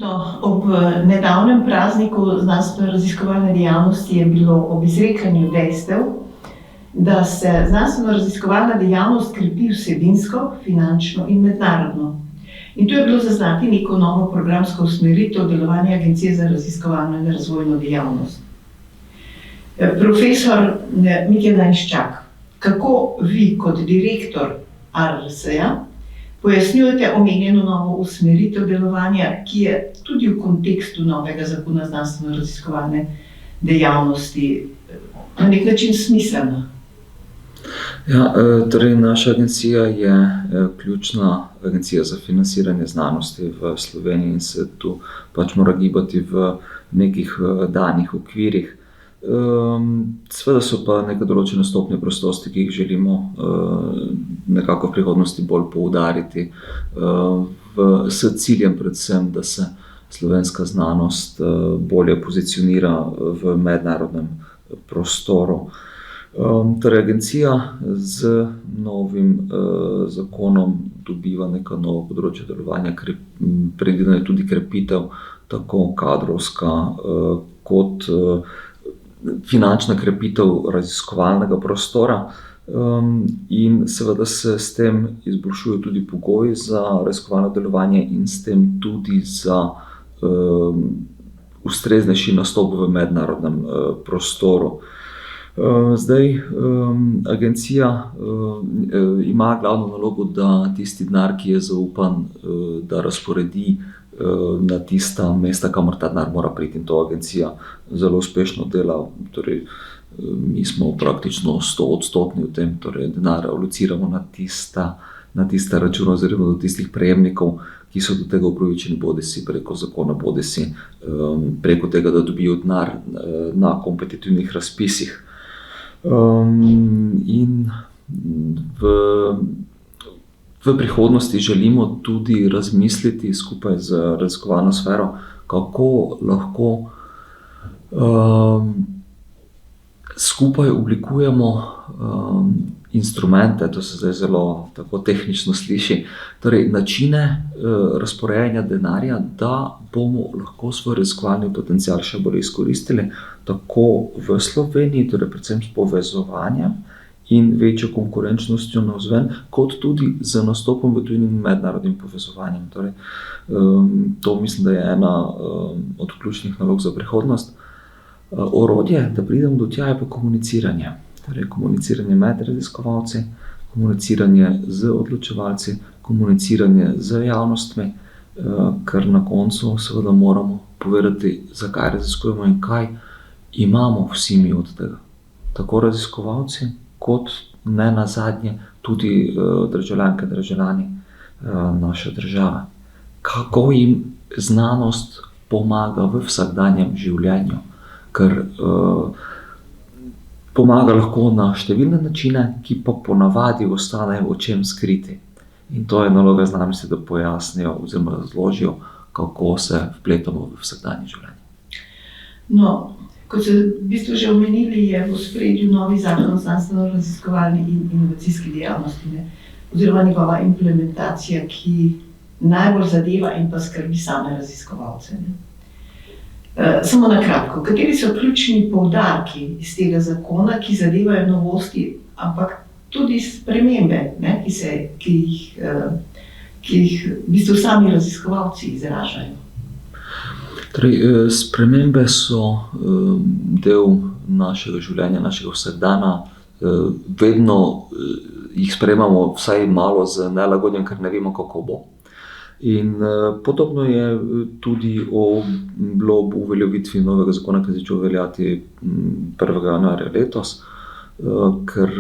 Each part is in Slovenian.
No, ob nedavnem prazniku znanstveno-raziskovalne dejavnosti je bilo ob izrekanju dejstev, da se znanstveno-raziskovalna dejavnost krepi vsebinsko, finančno in mednarodno. In to je bilo zaznati neko novo programsko usmeritev delovanja Agencije za raziskovalno in razvojno dejavnost. Profesor Mikel Lajnščak, kako vi kot direktor ARRS-ja pojasnjujete omenjeno novo usmeritev delovanja, ki je tudi v kontekstu novega zakona znanstveno-raziskovalne dejavnosti na nek način smiselna? Ja, torej naša agencija je ključna agencija za financiranje znanosti v Sloveniji in se tu pač mora gibati v nekih danih okvirih. Seveda so pa neke določene stopnje prostosti, ki jih želimo nekako v prihodnosti bolj poudariti, s ciljem predvsem, da se slovenska znanost bolje pozicionira v mednarodnem prostoru. Torej, agencija z novim zakonom dobiva neko novo področje delovanja, predvidena je tudi krepitev, tako kadrovska kot finančna krepitev raziskovalnega prostora, in seveda se s tem izboljšujejo tudi pogoji za raziskovalno delovanje in s tem tudi za ustreznejši nastop v mednarodnem prostoru. Zdaj, agencija ima glavno nalogo, da tisti denar, ki je zaupan, da razporedi na tista mesta, kamor ta denar mora priti, in to agencija zelo uspešno dela. Torej, mi smo praktično 100% v tem, torej denar alociramo na tista računa oziroma do tistih prejemnikov, ki so do tega upravičeni bodisi preko zakona, bodisi preko tega, da dobijo denar na kompetitivnih razpisih. In v prihodnosti želimo tudi razmisliti skupaj z raziskovalno sfero, kako lahko skupaj oblikujemo instrumente, to se zdaj zelo tako tehnično sliši, torej načine razporejanja denarja, da bomo lahko svoj raziskovalni potencial še bolj izkoristili, tako v Sloveniji, torej predvsem s povezovanjem in večjo konkurenčnostjo navzven, kot tudi z nastopom v tujini in mednarodnim povezovanjem. Torej, to mislim, da je ena od ključnih nalog za prihodnost. Orodje, da pridemo do tja, je pa komuniciranje. Torej, komuniciranje med raziskovalci, komuniciranje z odločevalci, komuniciranje z javnostmi, ker na koncu seveda moramo povedati, zakaj raziskujemo in kaj imamo vsi mi od tega. Tako raziskovalci, kot ne nazadnje tudi državljanke, državljani naše države. Kako jim znanost pomaga v vsakdanjem življenju, ker pomaga lahko na številne načine, ki pa ponavadi ostanejo očem skriti. In to je naloga znanosti, da pojasnijo oziroma razložijo, kako se vpletamo v vsakdanje življenje. No, kot ste v bistvu že omenili, je v ospredju novi zakon o znanstveno-raziskovalni in inovacijski dejavnosti, oziroma njegova implementacija, ki najbolj zadeva in pa skrbi same raziskovalce. Samo na kratko, kateri so ključni poudarki iz tega zakona, ki zadevajo novosti, ampak tudi spremembe, ki jih v bistvu sami raziskovalci izražajo? Torej, spremembe so del našega življenja, našega vsakdana. Vedno jih sprejemamo vsaj malo z nelagodjem, ker ne vemo, kako bo. In podobno je tudi bilo ob uveljavitvi novega zakona, ki je začel veljati 1. januarja letos, ker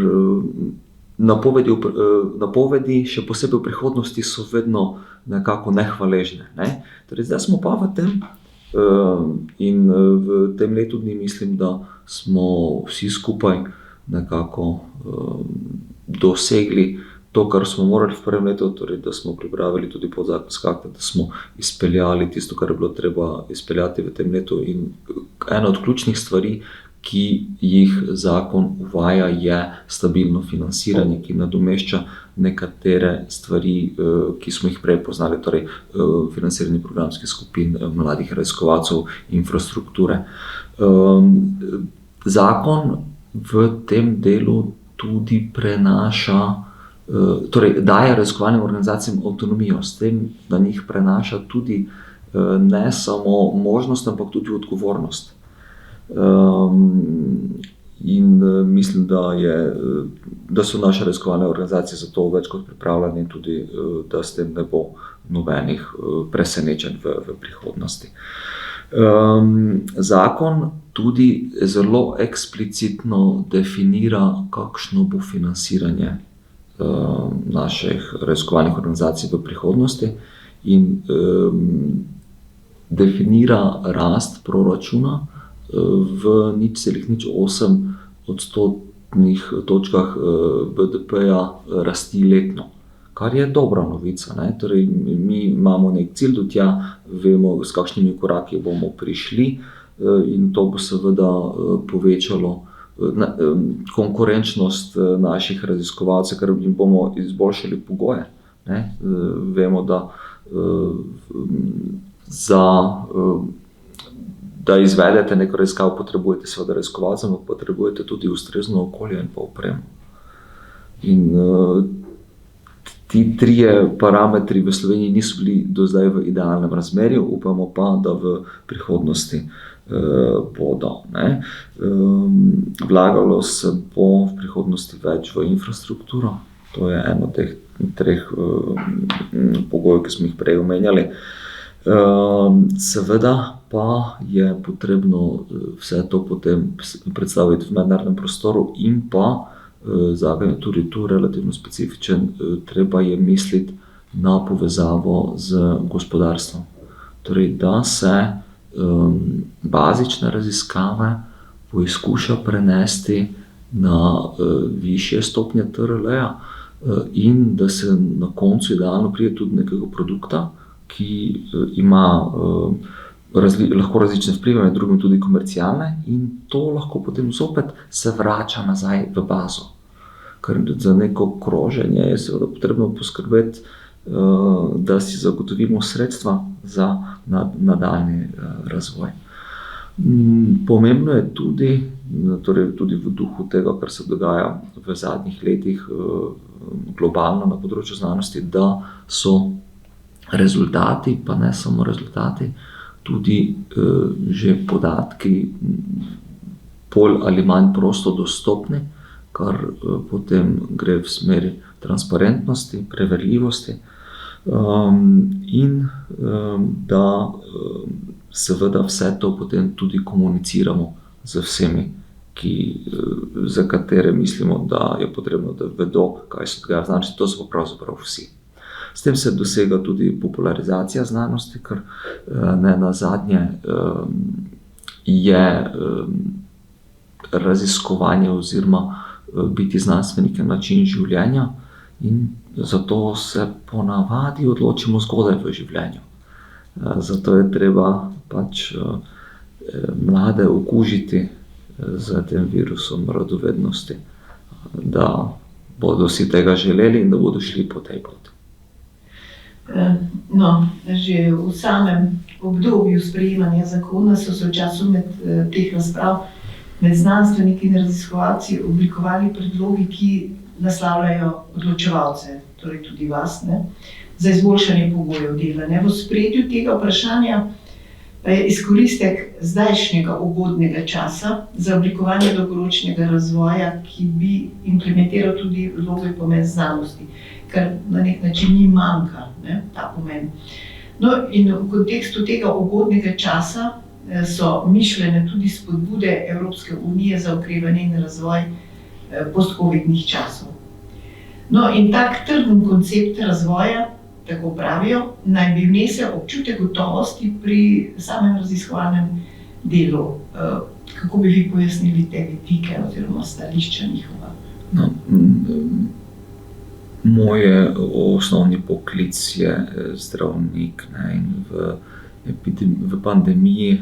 napovedi, še posebej v prihodnosti, so vedno nekako nehvaležne. Torej, zdaj smo pa v tem in v tem letu dni mislim, da smo vsi skupaj nekako dosegli to, kar smo morali v prvem letu, torej, da smo pripravili tudi podzakonske akte, da smo izpeljali tisto, kar je bilo treba izpeljati v tem letu. In ena od ključnih stvari, ki jih zakon uvaja, je stabilno financiranje, ki nadomešča nekatere stvari, ki smo jih prej poznali, torej financiranje programskih skupin, mladih raziskovalcev, infrastrukture. Zakon v tem delu tudi prenaša, torej daje raziskovalnim organizacijam avtonomijo, s tem, da njih prenaša tudi ne samo možnost, ampak tudi odgovornost. In mislim, da so naše raziskovalne organizacije za to več kot pripravljene in tudi, da s tem ne bo nobenih presenečenj v prihodnosti. Zakon tudi zelo eksplicitno definira, kakšno bo financiranje naših raziskovalnih organizacij v prihodnosti in definira rast proračuna v 0,08 odstotnih točkah BDP-ja rasti letno, kar je dobra novica, ne? Torej, mi imamo nek cilj do tja, vemo, s kakšnimi koraki bomo prišli in to bo seveda povečalo konkurenčnost naših raziskovalcev, ker jim bomo izboljšali pogoje, ne? Vemo, da da izvedete neko raziskavo, potrebujete seveda raziskovalce, ampak potrebujete tudi ustrezno okolje in pa opremo. In ti trije parametri v Sloveniji niso bili do zdaj v idealnem razmerju, upamo pa, da v prihodnosti bodo, ne. Vlagalo se bo v prihodnosti več v infrastrukturo, to je eno od teh treh pogojev, ki smo jih prej omenjali. Seveda pa je potrebno vse to potem predstaviti v mednarodnem prostoru in pa, zakon je tudi tu relativno specifičen, treba je misliti na povezavo z gospodarstvom. Torej, da se bazične raziskave poizkuša prenesti na višje stopnje TRL-ja in da se na koncu idealno pride tudi nekega produkta, ki ima lahko različne vplive, med drugim tudi komercialne, in to lahko potem zopet se vrača nazaj v bazo. Ker za neko kroženje je seveda potrebno poskrbeti, da si zagotovimo sredstva za nadaljnji razvoj. Pomembno je tudi, torej tudi v duhu tega, kar se dogaja v zadnjih letih globalno na področju znanosti, da so rezultati, pa ne samo rezultati, tudi že podatki bolj ali manj prosto dostopni, kar potem gre v smeri transparentnosti, preverljivosti in da seveda vse to potem tudi komuniciramo z vsemi, za katere mislimo, da je potrebno, da vedo, kaj se dogaja v znanosti, to so pravzaprav vsi. S tem se dosega tudi popularizacija znanosti, ker ne nazadnje je raziskovanje oziroma biti znanstvenik je način življenja in zato se ponavadi odločimo zgodaj v življenju. Zato je treba pač mlade okužiti z tem virusom radovednosti, da bodo si tega želeli in da bodo šli po tej poti. No, že v samem obdobju sprejemanja zakona so se v času teh razprav med znanstveniki in raziskovalci oblikovali predlogi, ki naslavljajo odločevalce, torej tudi vas, ne, za izboljšanje pogojev dela. V ospredju tega vprašanja pa je izkoristek zdajšnjega ugodnega časa za oblikovanje dolgoročnega razvoja, ki bi implementiral tudi vlogo in pomen znanosti, kar na nek način ni manjka, ne, ta pomen. No, in v kontekstu tega ugodnega časa so mišljene tudi spodbude Evropske unije za okrevanje in razvoj post-covidnih časov. No, in tak trden koncept razvoja, tako pravijo, naj bi vnesel občutek gotovosti pri samem raziskovalnem delu. Kako bi vi pojasnili te vidike oziroma stališča njihova? No, moj osnovni poklic je zdravnik, ne, in v pandemiji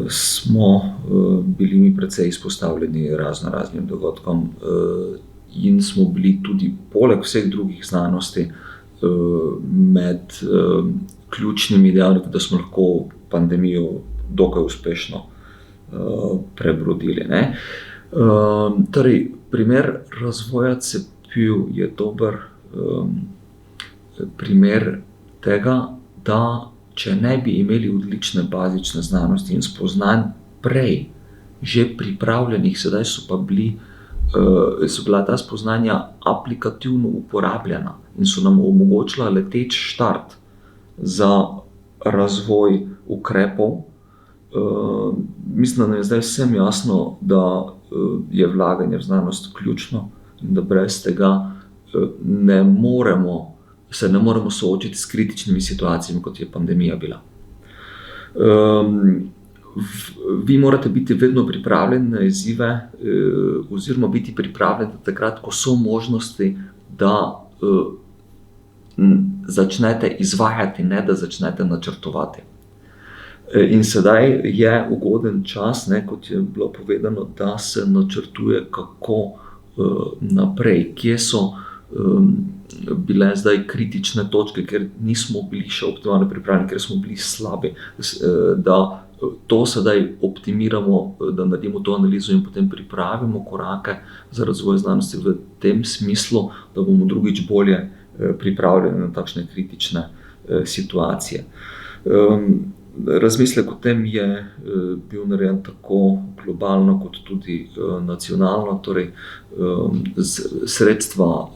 smo bili mi precej izpostavljeni raznim dogodkom in smo bili tudi poleg vseh drugih znanosti med ključnimi dejavniki, da smo lahko pandemijo dokaj uspešno prebrodili. Ne? Torej, primer razvoja cepiv je dober primer tega, da če ne bi imeli odlične bazične znanosti in spoznanj prej že pripravljenih, sedaj so bila ta spoznanja aplikativno uporabljena in so nam omogočila leteč štart za razvoj ukrepov. Mislim, da nam je zdaj vsem jasno, da je vlaganje v znanost ključno in da brez tega se ne moremo soočiti s kritičnimi situacijami, kot je pandemija bila. Vi morate biti vedno pripravljeni na izzive oziroma biti pripravljeni takrat, ko so možnosti, da začnete izvajati, ne da začnete načrtovati. In sedaj je ugoden čas, kot je bilo povedano, da se načrtuje, kako naprej, kje so bile zdaj kritične točke, ker nismo bili še optimalno pripravljeni, ker smo bili slabi, da to sedaj optimiramo, da naredimo to analizo in potem pripravimo korake za razvoj znanosti v tem smislu, da bomo drugič bolje pripravljeni na takšne kritične situacije. Razmislek o tem je bil narejen tako globalno kot tudi nacionalno, torej sredstva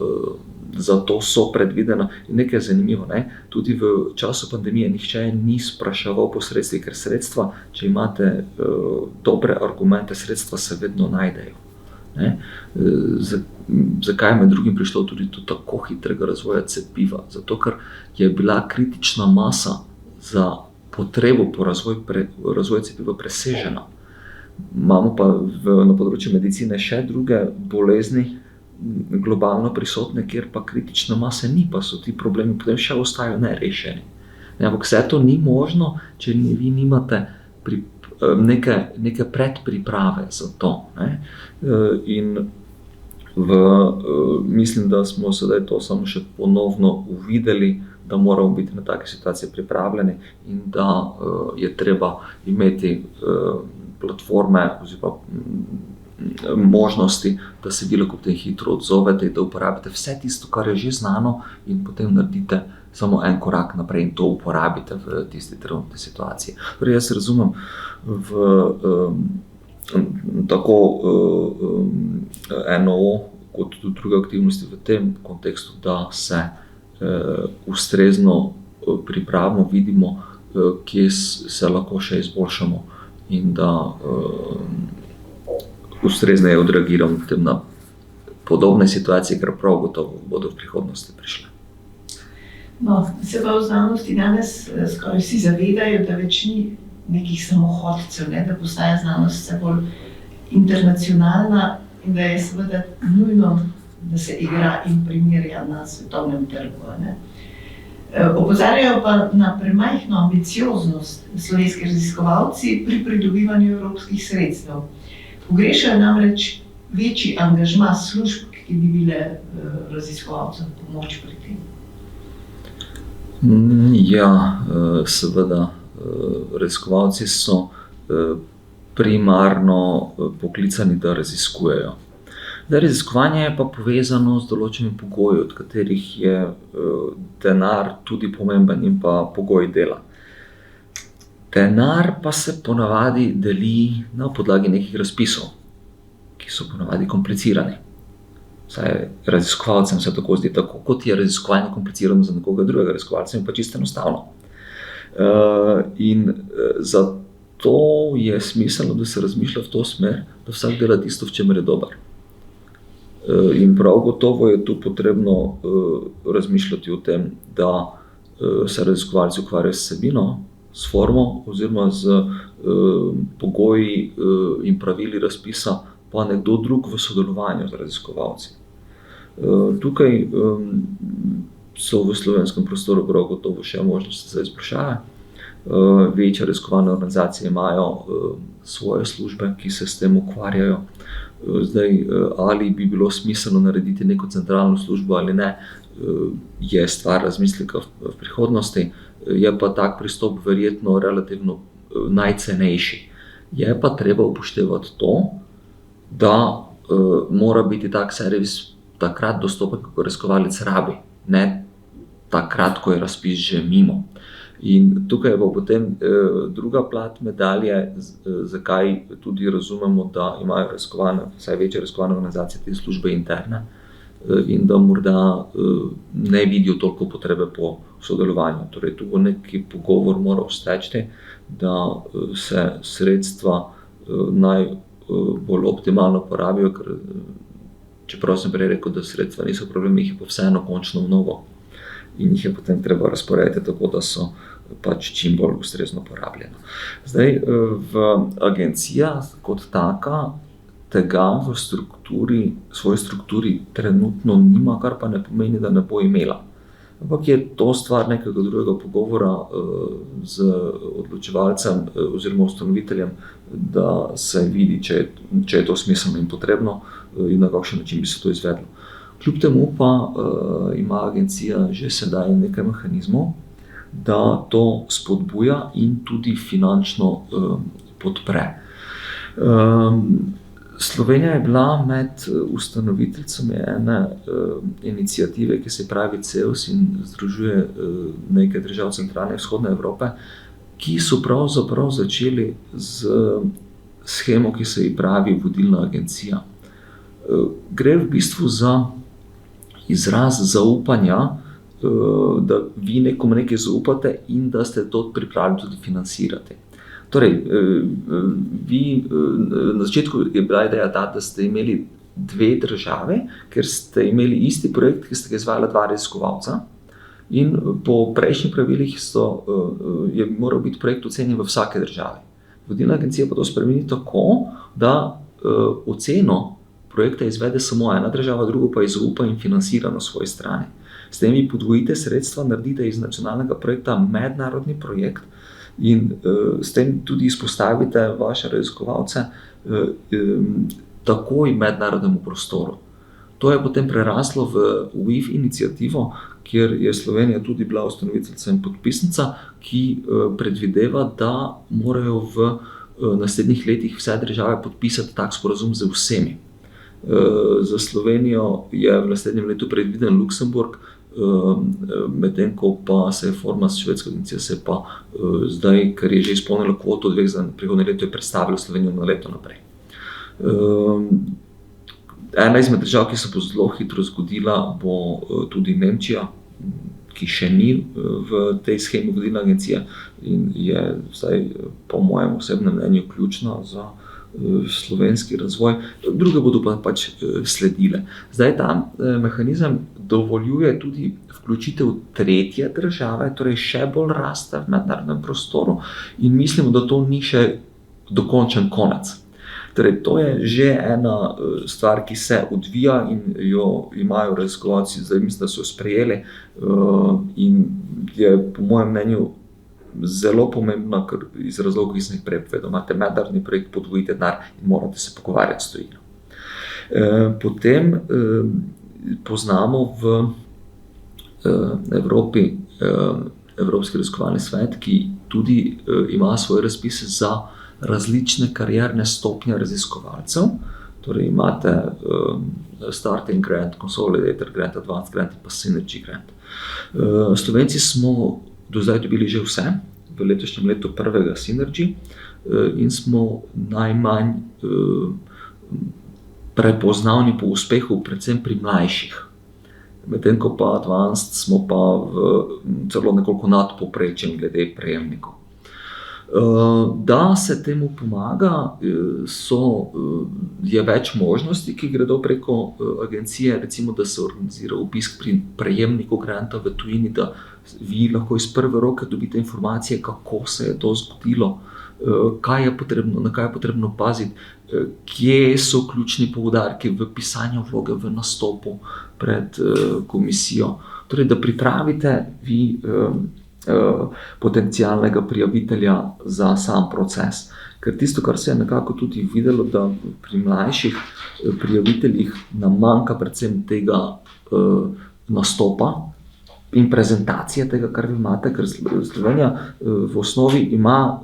za to so predvidena. In nekaj je zanimivo, tudi v času pandemije nihče ni spraševal po sredstvih, ker sredstva, če imate dobre argumente, sredstva se vedno najdejo. Zakaj je med drugim prišlo tudi do tako hitrega razvoja cepiva? Zato, ker je bila kritična masa za potrebo po razvoju cepiva presežena. Imamo pa na področju medicine še druge bolezni globalno prisotne, kjer pa kritične mase ni, pa so ti problemi potem še ostajajo nerešeni. Ampak vse to ni možno, če vi nimate neke predpriprave za to. In mislim, da smo sedaj to samo še ponovno uvideli, da moramo biti na take situacije pripravljeni in da je treba imeti platforme oziroma možnosti, da se vi lahko potem hitro odzovete in da uporabite vse tisto, kar je že znano, in potem naredite samo en korak naprej in to uporabite v tisti trenutni situaciji. Torej, jaz razumem tako NOO kot tudi druge aktivnosti v tem kontekstu, da se ustrezno pripravimo, vidimo, kje se lahko še izboljšamo in da ustrezneje odreagiramo potem na podobne situacije, ker prav gotovo bodo v prihodnosti prišle. No, se pa v znanosti danes skoraj vsi zavedajo, da več ni nekih samohodcev, da postaja znanost vse bolj internacionalna in da je seveda nujno, da se igra in primerja na svetovnem trgu. Opozarjajo pa na premajhno ambicioznost slovenski raziskovalci pri pridobivanju evropskih sredstev. Pogrešajo namreč večji angažma služb, ki bi bile raziskovalcem pomoč pri tem. Ja, seveda, raziskovalci so primarno poklicani, da raziskujejo. Raziskovanje je pa povezano z določenimi pogoji, od katerih je denar tudi pomemben in pa pogoji dela. Denar pa se ponavadi deli na podlagi nekih razpisov, ki so ponavadi komplicirani. Vsaj raziskovalcem se tako zdi, tako kot je raziskovanje komplicirano za nekoga drugega, raziskovalcem je pa čisto enostavno. In zato je smiselno, da se razmišlja v to smer, da vsak dela tisto, v čemer je dober. In prav gotovo je tu potrebno razmišljati o tem, da se raziskovalci ukvarjajo s vsebino, s formo oziroma z pogoji in pravili razpisa, pa nekdo drug v sodelovanju z raziskovalci. Tukaj so v slovenskem prostoru prav gotovo še možnosti za izboljšave. Večje raziskovalne organizacije imajo svoje službe, ki se s tem ukvarjajo. Zdaj, ali bi bilo smiselno narediti neko centralno službo ali ne, je stvar razmisleka v prihodnosti, je pa tak pristop verjetno relativno najcenejši. Je pa treba upoštevati to, da mora biti tak servis takrat dostopen, kako raziskovalec rabi, ne takrat, ko je razpis že mimo. In tukaj je pa potem druga plat medalje, zakaj tudi razumemo, da imajo vsaj večje raziskovalne organizacije te službe interne in da morda ne vidijo toliko potrebe po sodelovanju. Torej, tu bo neki pogovor moral steči, da se sredstva najbolj optimalno porabijo, ker čeprav sem prej rekel, da sredstva niso problem, jih je pa vseeno končno mnogo in jih je potem treba razporediti tako, da so pač čim bolj ustrezno porabljeno. Zdaj, v agencija kot taka tega v svoji strukturi trenutno nima, kar pa ne pomeni, da ne bo imela. Ampak je to stvar nekega drugega pogovora z odločevalcem oziroma ustanoviteljem, da se vidi, če je to smiselno in potrebno in na kakšen način bi se to izvedlo. Kljub temu pa ima agencija že sedaj nekaj mehanizmov, da to spodbuja in tudi finančno podpre. Slovenija je bila med ustanoviteljicami ene iniciative, ki se pravi CEOS in združuje nekaj držav centralne in vzhodne Evrope, ki so pravzaprav začeli z shemo, ki se ji pravi vodilna agencija. Gre v bistvu za izraz zaupanja, da vi nekomu nekaj zaupate in da ste to pripravljeni tudi financirati. Torej, vi na začetku je bila ideja ta, da ste imeli dve države, ker ste imeli isti projekt, ki ste ga izvajala dva raziskovalca in po prejšnjih pravilih je moral biti projekt ocenjen v vsake državi. Vodilna agencija pa to spremeni tako, da oceno projekta izvede samo ena država, drugo pa je zaupa in financira na svoji strani. S tem vi podvojite sredstva, naredite iz nacionalnega projekta mednarodni projekt in s tem tudi izpostavite vaše raziskovalce takoj mednarodnemu prostoru. To je potem preraslo v WIF inicijativo, kjer je Slovenija tudi bila ustanoviteljica in podpisnica, ki predvideva, da morajo v naslednjih letih vse države podpisati tak sporazum z vsemi. Za Slovenijo je v naslednjem letu predviden Luksemburg, medtem ko pa se je forma švedska agencija se pa zdaj, ker je že izpolnila kvoto dveh za prihodnje leto, je predstavila Slovenijo na leto naprej. Ena izmed držav, ki se bo zelo hitro zgodila, bo tudi Nemčija, ki še ni v tej shemi vodilna agencija in je vsaj po mojem osebnem mnenju ključna za slovenski razvoj, druge bodo pa pač sledile. Zdaj ta mehanizem dovoljuje tudi vključitev tretje države, torej še bolj raste v mednarodnem prostoru in mislimo, da to ni še dokončen konec. Torej, to je že ena stvar, ki se odvija in jo imajo raziskovalci, zdaj mislim, da so jo sprejeli in je po mojem mnenju zelo pomembna, ker iz razlogov, ki sem jih prej povedal, imate mednarodni projekt, podvojite denar in morate se pogovarjati s tujino. Potem poznamo v Evropi Evropski raziskovalni svet, ki tudi ima svoje razpise za različne karierne stopnje raziskovalcev. Torej imate Starting Grant, Consolidated Grant, Advanced Grant in pa Synergy Grant. Slovenci smo do zdaj dobili že vse, v letošnjem letu prvega Synergy in smo najmanj prepoznavni po uspehu, predvsem pri mlajših. Medtem ko pa Advanced smo pa celo nekoliko nad povprečjem glede prejemnikov. Da se temu pomaga, je več možnosti, ki gredo preko agencije, recimo, da se organizira obisk pri prejemniku granta v tujini, da vi lahko iz prve roke dobite informacije, kako se je to zgodilo, na kaj je potrebno paziti, kje so ključni poudarki v pisanju vloge, v nastopu pred komisijo. Torej, da pripravite vi potencialnega prijavitelja za sam proces. Ker tisto, kar se je nekako tudi videlo, da pri mlajših prijaviteljih nam manjka predvsem tega nastopa in prezentacije tega, kar vi imate, ker Slovenija v osnovi ima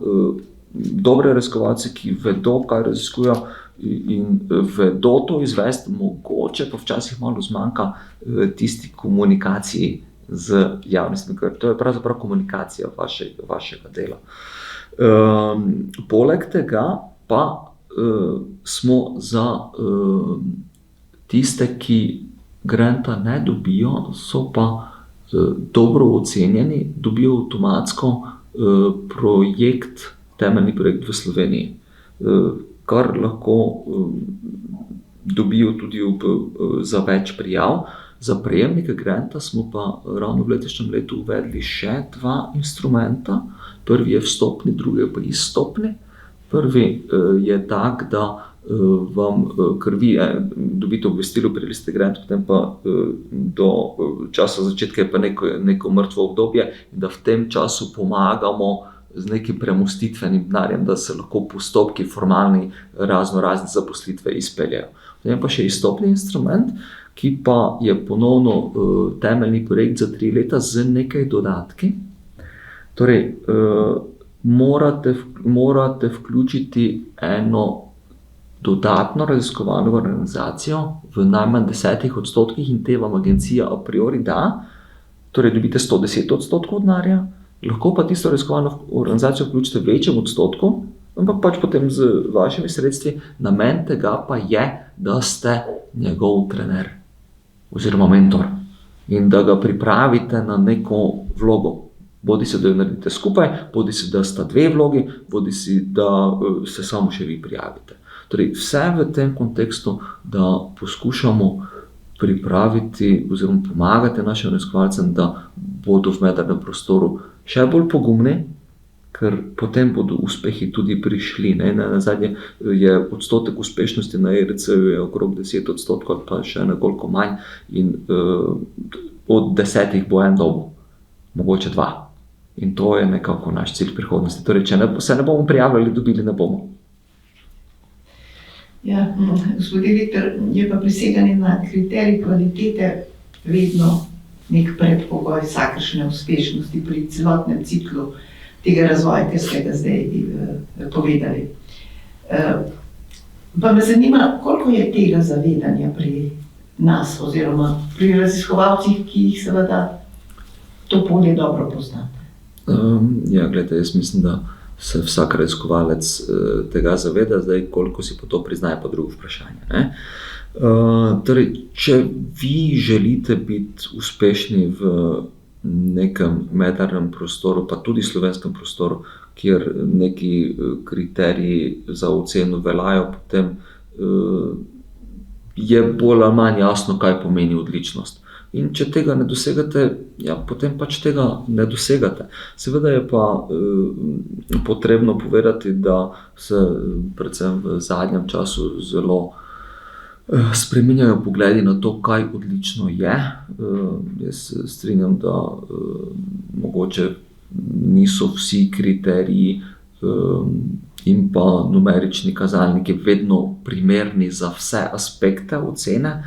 dobre raziskovalce, ki vedo, kaj raziskujejo in vedo to izvesti, mogoče pa včasih malo zmanjka tisti komunikaciji z javnostmi, ker to je pravzaprav komunikacija vašega dela. Poleg tega pa smo za tiste, ki granta ne dobijo, so pa dobro ocenjeni, dobijo avtomatsko temeljni projekt v Sloveniji, kar lahko dobijo tudi za več prijav. Za prejemnike granta smo pa ravno v letošnjem letu uvedli še 2 instrumenta. Prvi je vstopni, drugi je pa izstopni. Prvi je tak, da vam, ker vi dobite obvestilo, prijeli ste grant, potem pa do časa začetka je pa neko mrtvo obdobje, in da v tem času pomagamo z nekim premostitvenim denarjem, da se lahko postopki formalni razne zaposlitve izpeljejo. Potem pa še izstopni instrument, ki pa je ponovno temeljni projekt za 3 leta z nekaj dodatki. Torej, morate vključiti eno dodatno raziskovalno organizacijo v najmanj 10% in te vam agencija a priori da, torej dobite 110% denarja, lahko pa tisto raziskovalno organizacijo vključite v večjem odstotku, ampak pač potem z vašimi sredstvi. Namen tega pa je, da ste njegov trener oziroma mentor in da ga pripravite na neko vlogo. Bodisi da jo naredite skupaj, bodisi da sta 2 vlogi, bodisi da se samo še vi prijavite. Torej, vse v tem kontekstu, da poskušamo pripraviti oziroma pomagati našim raziskovalcem, da bodo v mednarodnem prostoru še bolj pogumni, ker potem bodo uspehi tudi prišli. Nazadnje je odstotek uspešnosti na ERC-ju okrog 10%, pa še nekoliko manj, in od 10 bo en dobil, mogoče 2. In to je nekako naš cilj prihodnosti. Torej, če se ne bomo prijavljali, dobili ne bomo. Ja, gospod direktor, je pa priseganje na kriterij kvalitete vedno nek predpogoj vsakršne uspešnosti pri celotnem ciklu tega razvoja, ki ste ga zdaj povedali. Pa me zanima, koliko je tega zavedanja pri nas oziroma pri raziskovalcih, ki jih seveda to polje dobro poznate. Ja, gledajte, jaz mislim, da se vsak raziskovalec tega zaveda, zdaj koliko si pa to priznaje, pa drugo vprašanje. Torej, če vi želite biti uspešni v nekem mednarodnem prostoru, pa tudi slovenskem prostoru, kjer neki kriteriji za oceno veljajo, potem je bolj ali manj jasno, kaj pomeni odličnost. In če tega ne dosegate, ja, potem pač tega ne dosegate. Seveda je pa potrebno povedati, da se predvsem v zadnjem času zelo spreminjajo pogledi na to, kaj odlično je. Jaz strinjam, da mogoče niso vsi kriteriji in pa numerični kazalniki vedno primerni za vse aspekte ocene,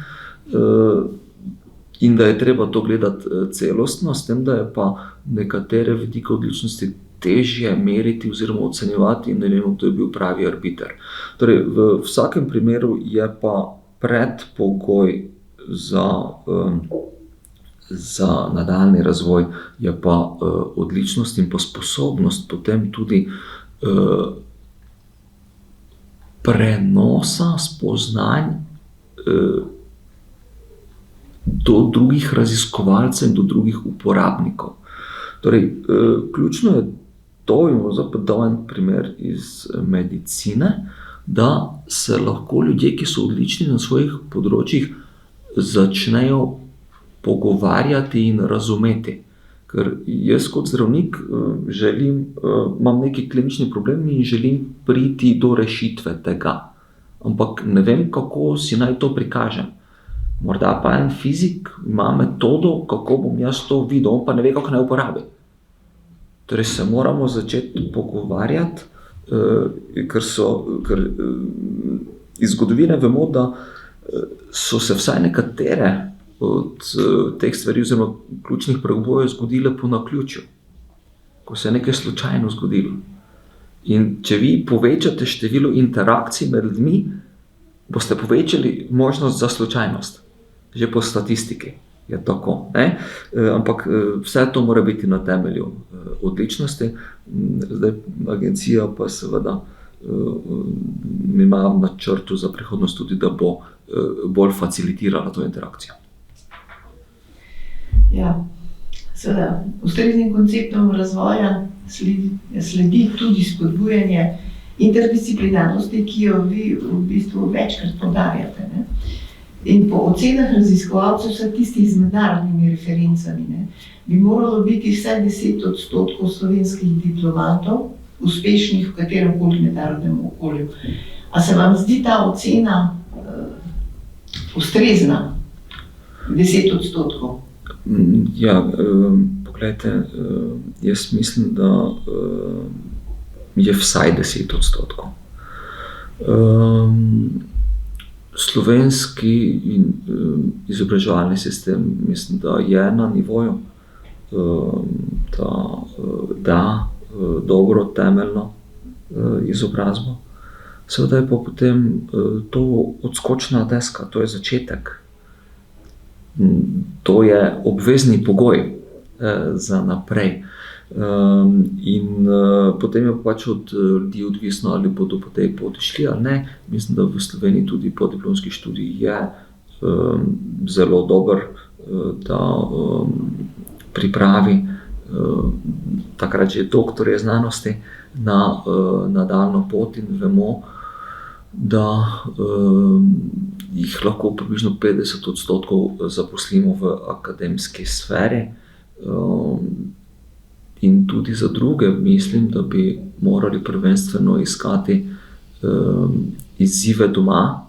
in da je treba to gledati celostno, s tem, da je pa nekatere vidike odličnosti težje meriti oziroma ocenjevati in ne vemo, kdo je bil pravi arbiter. Torej, v vsakem primeru je pa predpogoj za nadaljnji razvoj je pa odličnost in pa sposobnost potem tudi prenosa spoznanj do drugih raziskovalcev in do drugih uporabnikov. Torej, ključno je to, in bom zdaj dal en primer iz medicine, da se lahko ljudje, ki so odlični na svojih področjih, začnejo pogovarjati in razumeti. Ker jaz kot zdravnik imam neki klinični problem in želim priti do rešitve tega. Ampak ne vem, kako si naj to prikažem. Morda pa en fizik ima metodo, kako bom jaz to videl, on pa ne ve, kako naj uporabi. Torej se moramo začeti pogovarjati, ker iz zgodovine vemo, da so se vsaj nekatere od teh stvari oziroma ključnih prebojev zgodile po naključju, ko se je nekaj slučajno zgodilo. In če vi povečate število interakcij med ljudmi, boste povečali možnost za slučajnost. Že po statistiki je tako, ne? Ampak vse to mora biti na temelju odličnosti. Zdaj agencija pa seveda ima na načrtu za prihodnost tudi, da bo bolj facilitirala to interakcijo. Ja, seveda, ustreznim konceptom razvoja sledi tudi spodbujanje interdisciplinarnosti, ki jo vi v bistvu večkrat poudarjate, ne? In po ocenah raziskovalcev, vseh tistih z mednarodnimi referencami, ne, bi moralo biti vsaj 10% slovenskih diplomantov uspešnih v katerem koli mednarodnem okolju. A se vam zdi ta ocena ustrezna? 10%? Ja, poglejte, jaz mislim, da je vsaj 10%. Slovenski izobraževalni sistem mislim, da je na nivoju, da da dobro temeljno izobrazbo. Seveda je pa potem to odskočna deska, to je začetek. To je obvezni pogoj za naprej. In potem je pač od ljudi odvisno, ali bodo po tej poti šli ali ne. Mislim, da v Sloveniji tudi podiplomski študij je zelo dober, da pripravi takrat že doktorje znanosti na nadaljnjo pot in vemo, da jih lahko približno 50% zaposlimo v akademski sferi. In tudi za druge mislim, da bi morali prvenstveno iskati izzive doma,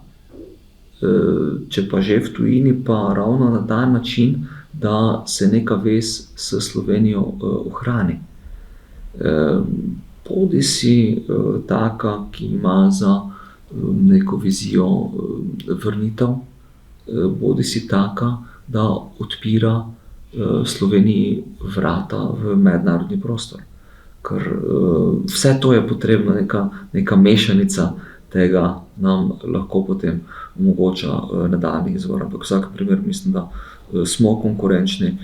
če pa že v tujini, pa ravno na ta način, da se neka vez s Slovenijo ohrani. Bodisi taka, ki ima za neko vizijo vrnitev, bodisi taka, da odpira Sloveniji vrata v mednarodni prostor. Ker vse to je potrebno, neka mešanica tega nam lahko potem omogoča nadaljnji izvor. Ampak v vsakem primeru mislim, da smo konkurenčni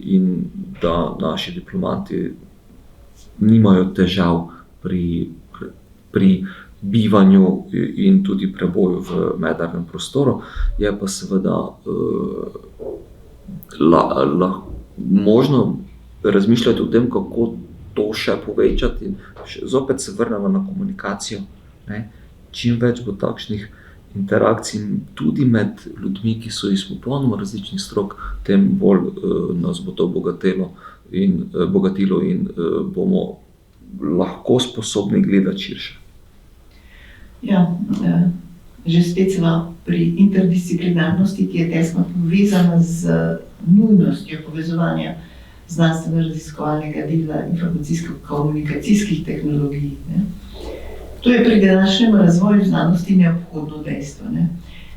in da naši diplomanti nimajo težav pri bivanju in tudi preboju v mednarodnem prostoru. Je pa seveda možno razmišljati o tem, kako to še povečati. In zopet se vrnemo na komunikacijo, ne? Čim več bo takšnih interakcij tudi med ljudmi, ki so iz popolnoma različnih strok, tem bolj nas bo to bogatilo in bomo lahko sposobni gledati širše. Ja, že spet smo pri interdisciplinarnosti, ki je tesno povezana z nujnostjo povezovanja znanstveno-raziskovalnega dela informacijsko-komunikacijskih tehnologij, ne. To je pri današnjem razvoju znanosti neobhodno dejstvo, ne.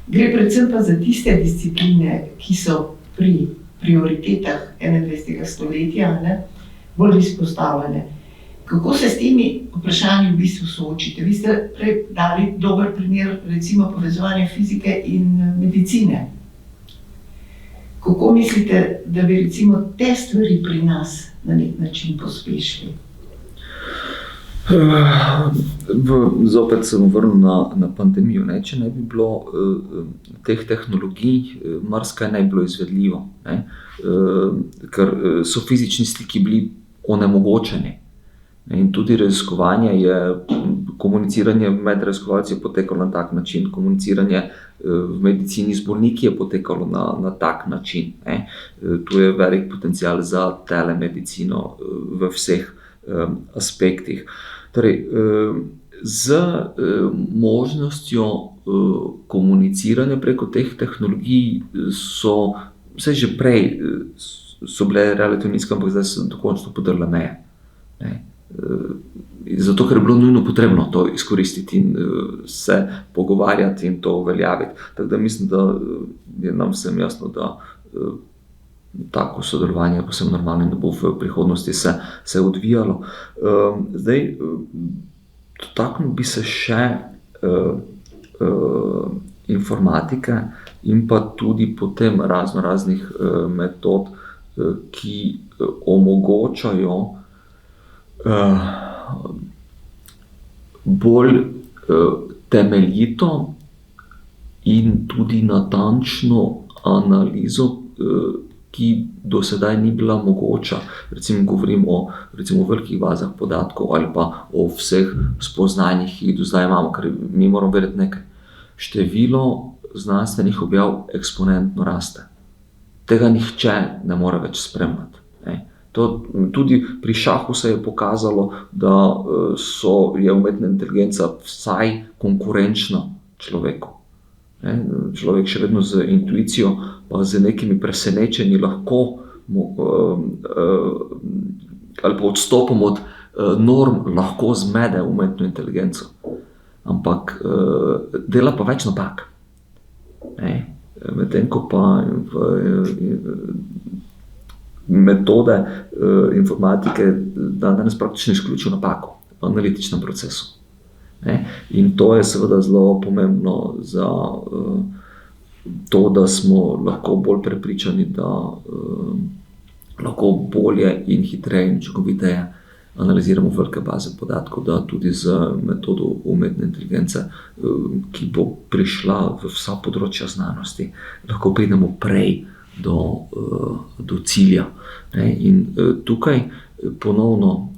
Gre predvsem pa za tiste discipline, ki so pri prioritetah 21. stoletja, ne, bolj izpostavljene. Kako se s temi vprašanji v bistvu soočite? Vi ste prej dali dober primer, recimo povezovanja fizike in medicine. Kako mislite, da bi recimo te stvari pri nas na nek način pospešili? Zopet se bom vrnil na pandemijo. Ne? Če ne bi bilo teh tehnologij, marsikaj ne bi bilo izvedljivo, ne? Ker so fizični stiki bili onemogočeni. In tudi komuniciranje med raziskovalci je potekalo na tak način, komuniciranje v medicini z bolniki je potekalo na tak način, ne. Tu je velik potencial za telemedicino v vseh aspektih. Torej, z možnostjo komuniciranja preko teh tehnologij so vse že prej so bile relativno nizke, ampak zdaj so dokončno podrle meje. Zato, ker je bilo nujno potrebno to izkoristiti in se pogovarjati in to uveljaviti. Tako da mislim, da je nam vsem jasno, da tako sodelovanje posebno normalno ne bo v prihodnosti se odvijalo. Zdaj, dotaknil bi se še informatike in pa tudi potem raznih metod, ki omogočajo bolj temeljito in tudi natančno analizo, ki do sedaj ni bila mogoča. Recimo govorim o velikih bazah podatkov ali pa o vseh spoznanjih, ki jih do zdaj imamo, ker mi moramo vedeti nekaj. Število znanstvenih objav eksponentno raste. Tega nihče ne more več spremljati. Tudi pri šahu se je pokazalo, da je umetna inteligenca vsaj konkurenčna človeku. Človek še vedno z intuicijo pa z nekimi presenečenji lahko ali pa odstopom od norm lahko zmede umetno inteligenco. Ampak dela pa več napak. Medtem ko pa metode informatike danes praktično izključijo napako v analitičnem procesu. In to je seveda zelo pomembno za to, da smo lahko bolj prepričani, da lahko bolje in hitreje in učinkoviteje analiziramo velike baze podatkov, da tudi z metodo umetne inteligence, ki bo prišla v vsa področja znanosti, lahko pridemo prej do cilja. In tukaj ponovno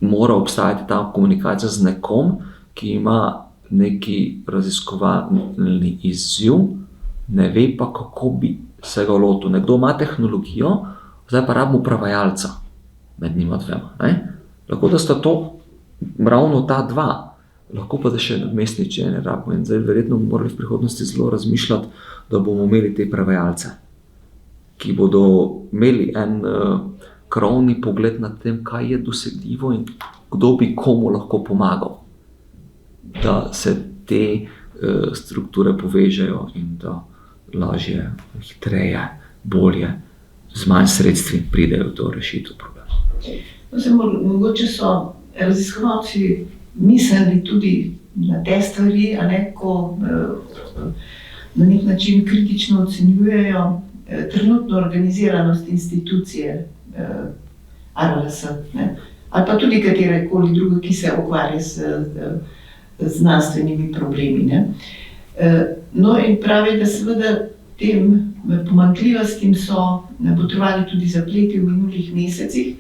mora obstajati ta komunikacija z nekom, ki ima neki raziskovalni izziv, ne ve pa, kako bi se ga lotil. Nekdo ima tehnologijo, zdaj pa rabimo prevajalca med njima dvema. Lahko da sta to ravno ta dva, lahko pa da še mestniče ne rabimo. In zdaj verjetno bomo morali v prihodnosti zelo razmišljati, da bomo imeli te prevajalce, ki bodo imeli en krovni pogled nad tem, kaj je dosegljivo in kdo bi komu lahko pomagal, da se te strukture povežejo in da lažje, hitreje, bolje, z manj sredstvi pridejo do rešitev problema. Mogoče so raziskovalci mislili tudi na te stvari, ko na nek način kritično ocenjujejo trenutno organiziranost institucije ARLS, ali pa tudi katerekoli druge, ki se ukvarja z znanstvenimi problemi. No in pravi, da seveda tem pomanjkljivostim so botrovali tudi zapleti v minulih mesecih.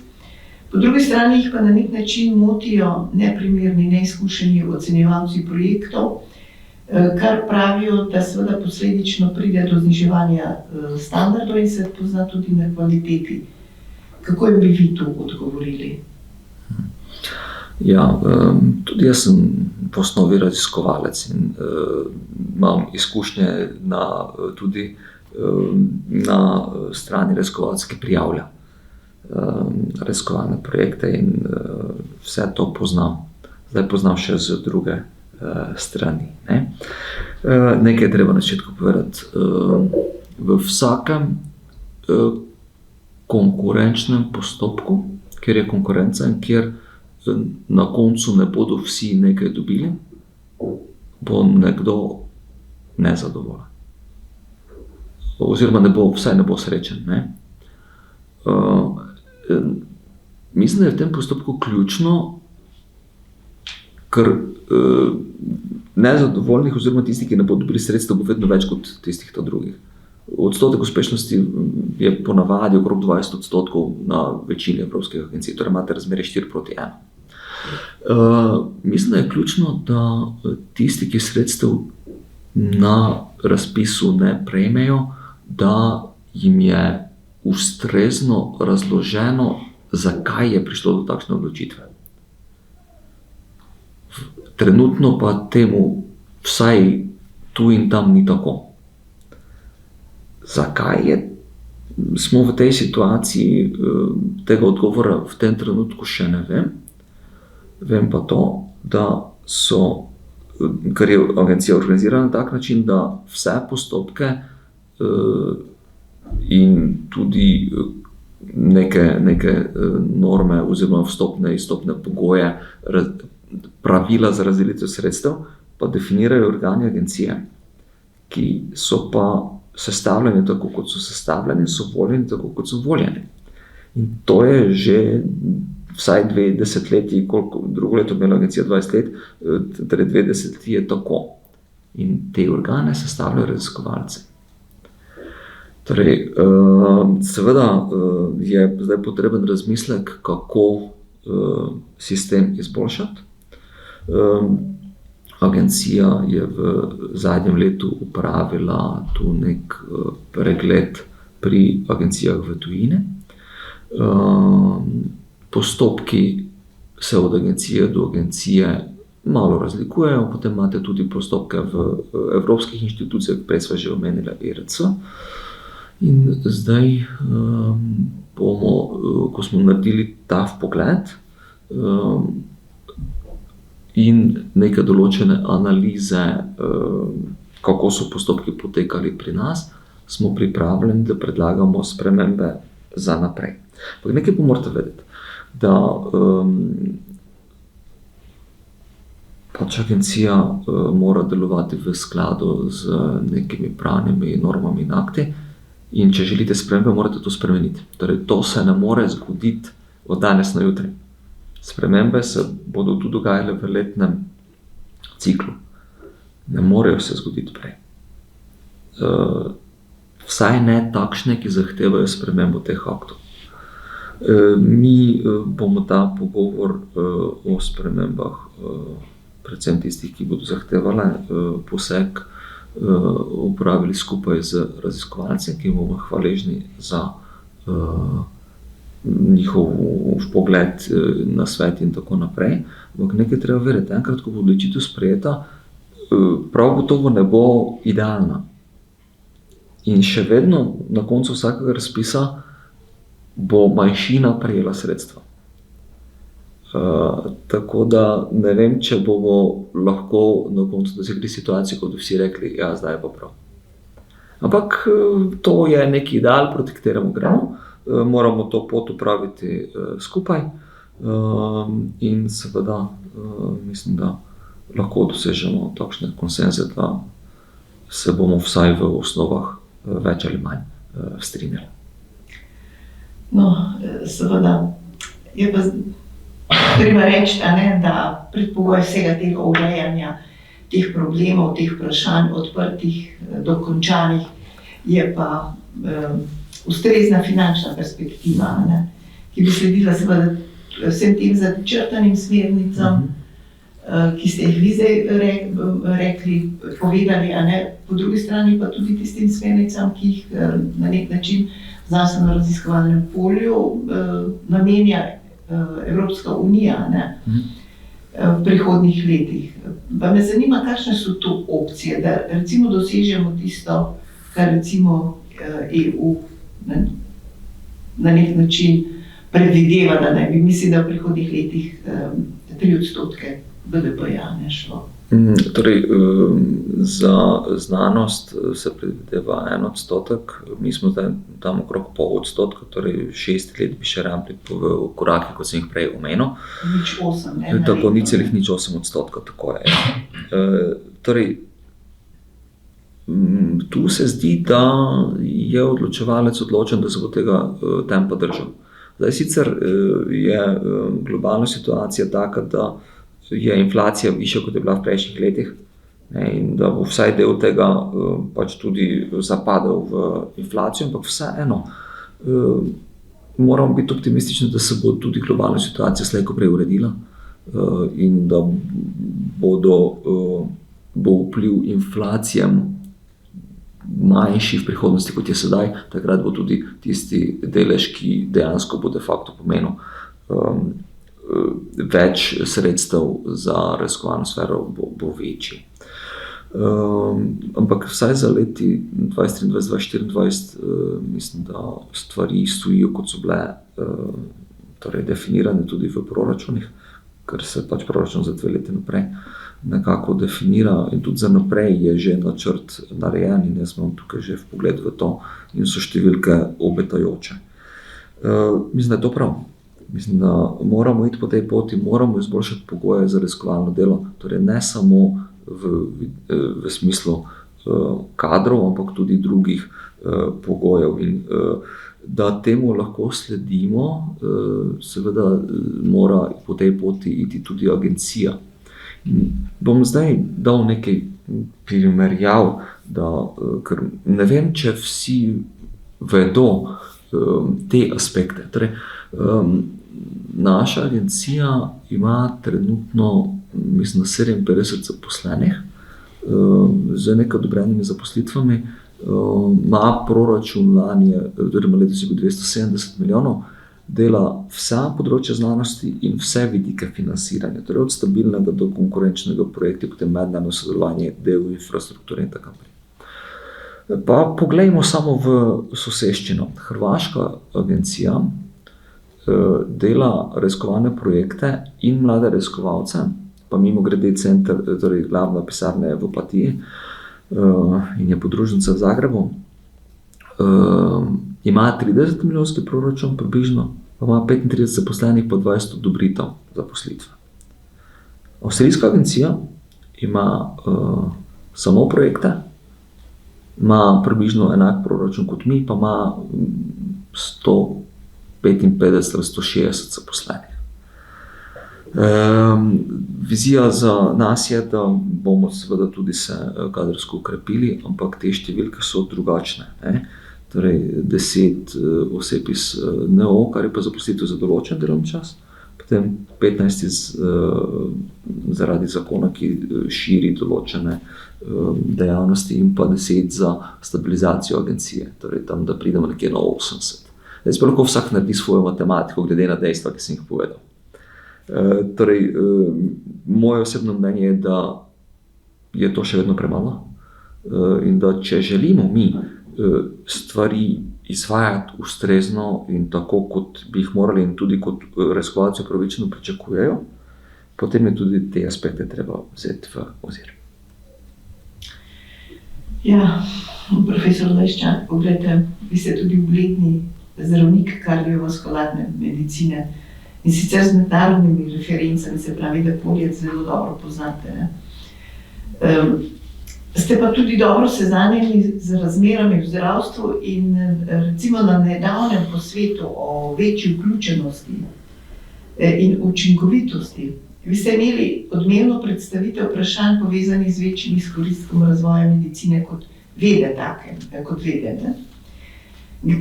Po drugi strani jih pa na nek način motijo neprimerni, neizkušeni ocenjevalci projektov, kar pravijo, da seveda posledično pride do zniževanja standardov in se pozna tudi na kvaliteti. Kako bi vi to odgovorili? Ja, tudi jaz sem v osnovi raziskovalec in imam izkušnje tudi na strani raziskovalcev, ki prijavlja raziskovalne projekte in vse to poznam. Zdaj poznam še z druge strani. Nekaj je treba na začetku povedati. V vsakem konkurenčnem postopku, kjer je konkurenca in kjer na koncu ne bodo vsi nekaj dobili, bo nekdo nezadovoljen. Oziroma vsaj ne bo srečen. Mislim, da je v tem postopku ključno, ker nezadovoljnih oziroma tistih, ki ne bodo dobili sredstev, bo vedno več kot tistih drugih. Odstotek uspešnosti je ponavadi okrog 20% na večini evropskih agencij, torej imate razmerje 4:1. Mislim, da je ključno, da tisti, ki sredstev na razpisu ne prejmejo, da jim je ustrezno razloženo, zakaj je prišlo do takšne odločitve. Trenutno pa temu vsaj tu in tam ni tako. Zakaj je smo v tej situaciji, tega odgovora v tem trenutku še ne vem. Vem pa to, da ker je agencija organizirana na tak način, da vse postopke in tudi neke norme oziroma vstopne in izstopne pogoje, pravila za razdelitev sredstev pa definirajo organi agencije, ki so pa sestavljeni tako, kot so sestavljeni, so voljeni tako, kot so voljeni. In to je že vsaj 2 desetletji, koliko drugo leto imela agencija 20 let, torej 2 desetletji je tako. In te organe sestavljajo raziskovalci. Torej, seveda je zdaj potreben razmislek, kako sistem izboljšati. Agencija je v zadnjem letu upravila tu nek pregled pri agencijah v tujini. Postopki se od agencije do agencije malo razlikujejo, potem imate tudi postopke v evropskih inštitucijah, prej sva že omenila ERC. In zdaj bomo, ko smo naredili ta vpogled in neke določene analize, kako so postopki potekali pri nas, smo pripravljeni, da predlagamo spremembe za naprej. Ampak nekaj pa morate vedeti, da pač agencija mora delovati v skladu z nekimi pravnimi normami in akti, in če želite spremembe, morate to spremeniti. Torej, to se ne more zgoditi od danes na jutri. Spremembe se bodo tudi dogajale v letnem ciklu. Ne morejo se zgoditi prej. Vsaj ne takšne, ki zahtevajo spremembo teh aktov. Mi bomo ta pogovor o spremembah, predvsem tistih, ki bodo zahtevale poseg, upravili skupaj z raziskovalci, ki bomo hvaležni za njihov vpogled na svet in tako naprej. Ampak nekaj treba verjeti, enkrat, ko bo odločitev sprejeta, prav gotovo ne bo idealna. In še vedno na koncu vsakega razpisa bo manjšina prejela sredstva. Tako da ne vem, če bomo lahko na koncu dosegli situacijo, ko bodo vsi rekli, ja, zdaj je pa prav. Ampak to je neki ideal, proti kateremu gremo. Moramo to pot upraviti skupaj in seveda mislim, da lahko dosežemo takšne konsenze, da se bomo vsaj v osnovah več ali manj strinjali. No, seveda je pa treba reči, da predpogoj vsega tega urejanja, teh problemov, teh vprašanj, odprtih, dokončanih, je pa ustrezna finančna perspektiva, ki bi sledila seveda vsem tem začrtanim smernicam, ki ste jih vi zdaj rekli, povedali, po drugi strani pa tudi tistim smernicam, ki jih na nek način v znanstveno-raziskovalnem polju namenja Evropska unija v prihodnjih letih. Pa me zanima, kakšne so to opcije, da recimo dosežemo tisto, kar recimo EU na nek način predvideva, da naj bi, mislim, da v prihodnjih letih 3% BDP-ja šlo. Torej, za znanost se predvideva 1%, mi smo zdaj tam okrog 0,5%, torej 6 let bi še rabili v koraki, kot sem jih prej omenil. 0,8, ne? Tako, 0,08%, tako je. Torej, tu se zdi, da je odločevalec odločen, da se bo tega tempa držal. Zdaj sicer je globalna situacija taka, da je inflacija višja, kot je bila v prejšnjih letih, in da bo vsaj del tega pač tudi zapadel v inflacijo, ampak vseeno moramo biti optimistični, da se bo tudi globalna situacija slej ko prej uredila in da bo vpliv inflacijam manjši v prihodnosti, kot je sedaj. Takrat bo tudi tisti delež, ki dejansko bo de facto pomenil več sredstev za raziskovalno sfero, bo večji. Ampak vsaj za leti 2023-2024 mislim, da stvari stojijo, kot so bile torej definirane tudi v proračunih, ker se pač proračun za 2 leti naprej nekako definira in tudi za naprej je že načrt narejen in jaz imam tukaj že vpogled v to in so številke obetajoče. Mislim, da je to prav. Mislim, da moramo iti po tej poti, moramo izboljšati pogoje za raziskovalno delo, torej ne samo v smislu kadrov, ampak tudi drugih pogojev. In da temu lahko sledimo, seveda mora po tej poti iti tudi agencija. Bom zdaj dal nekaj primerjav, ker ne vem, če vsi vedo te aspekte. Torej, naša agencija ima trenutno, mislim, 57 zaposlenih z nekaj odobrenimi zaposlitvami. Ima proračun lani, oziroma letos je bil 270 milijonov, dela vsa področja znanosti in vse vidike financiranja, torej od stabilnega do konkurenčnega projekta, potem mednarodno sodelovanje, del infrastrukture in tako naprej. Pa poglejmo samo v soseščino. Hrvaška agencija dela raziskovalne projekte in mlade raziskovalce, pa mimogrede center, torej glavna pisarna je v Opatiji in je podružnica v Zagrebu. Ima 30 milijonski proračun približno, pa ima 35 zaposlenih, pa 20 odobritev zaposlitve. Avstrijska agencija ima samo projekte, ima približno enak proračun kot mi, pa ima 155-160 zaposlenih. Vizija za nas je, da bomo seveda tudi se kadrovsko ukrepili, ampak te številke so drugačne. Torej 10 oseb iz NO, kar je pa zaposlitev za določen delovni čas, potem 15 zaradi zakona, ki širi določene dejavnosti in pa 10 za stabilizacijo agencije, torej tam, da pridemo nekje na 80. Zdaj pa lahko vsak naredi svojo matematiko, glede na dejstva, ki sem jih povedal. Torej, moje osebno mnenje je, da je to še vedno premalo in da če želimo mi stvari izvajati ustrezno in tako, kot bi jih morali in tudi kot raziskovalci upravičeno pričakujejo, potem je tudi te aspekte treba vzeti v ozir. Ja, profesor Leščak, poglejte, vi ste tudi ugledni zdravnik kardiovaskularne medicine in sicer z mednarodnimi referencami, se pravi, da polje zelo dobro poznate. Ste pa tudi dobro seznanjeni z razmerami v zdravstvu in recimo na nedavnem posvetu o večji vključenosti in učinkovitosti. Vi ste imeli odmevno predstavitev vprašanj povezanih z večjim izkoristkom razvoja medicine kot vede.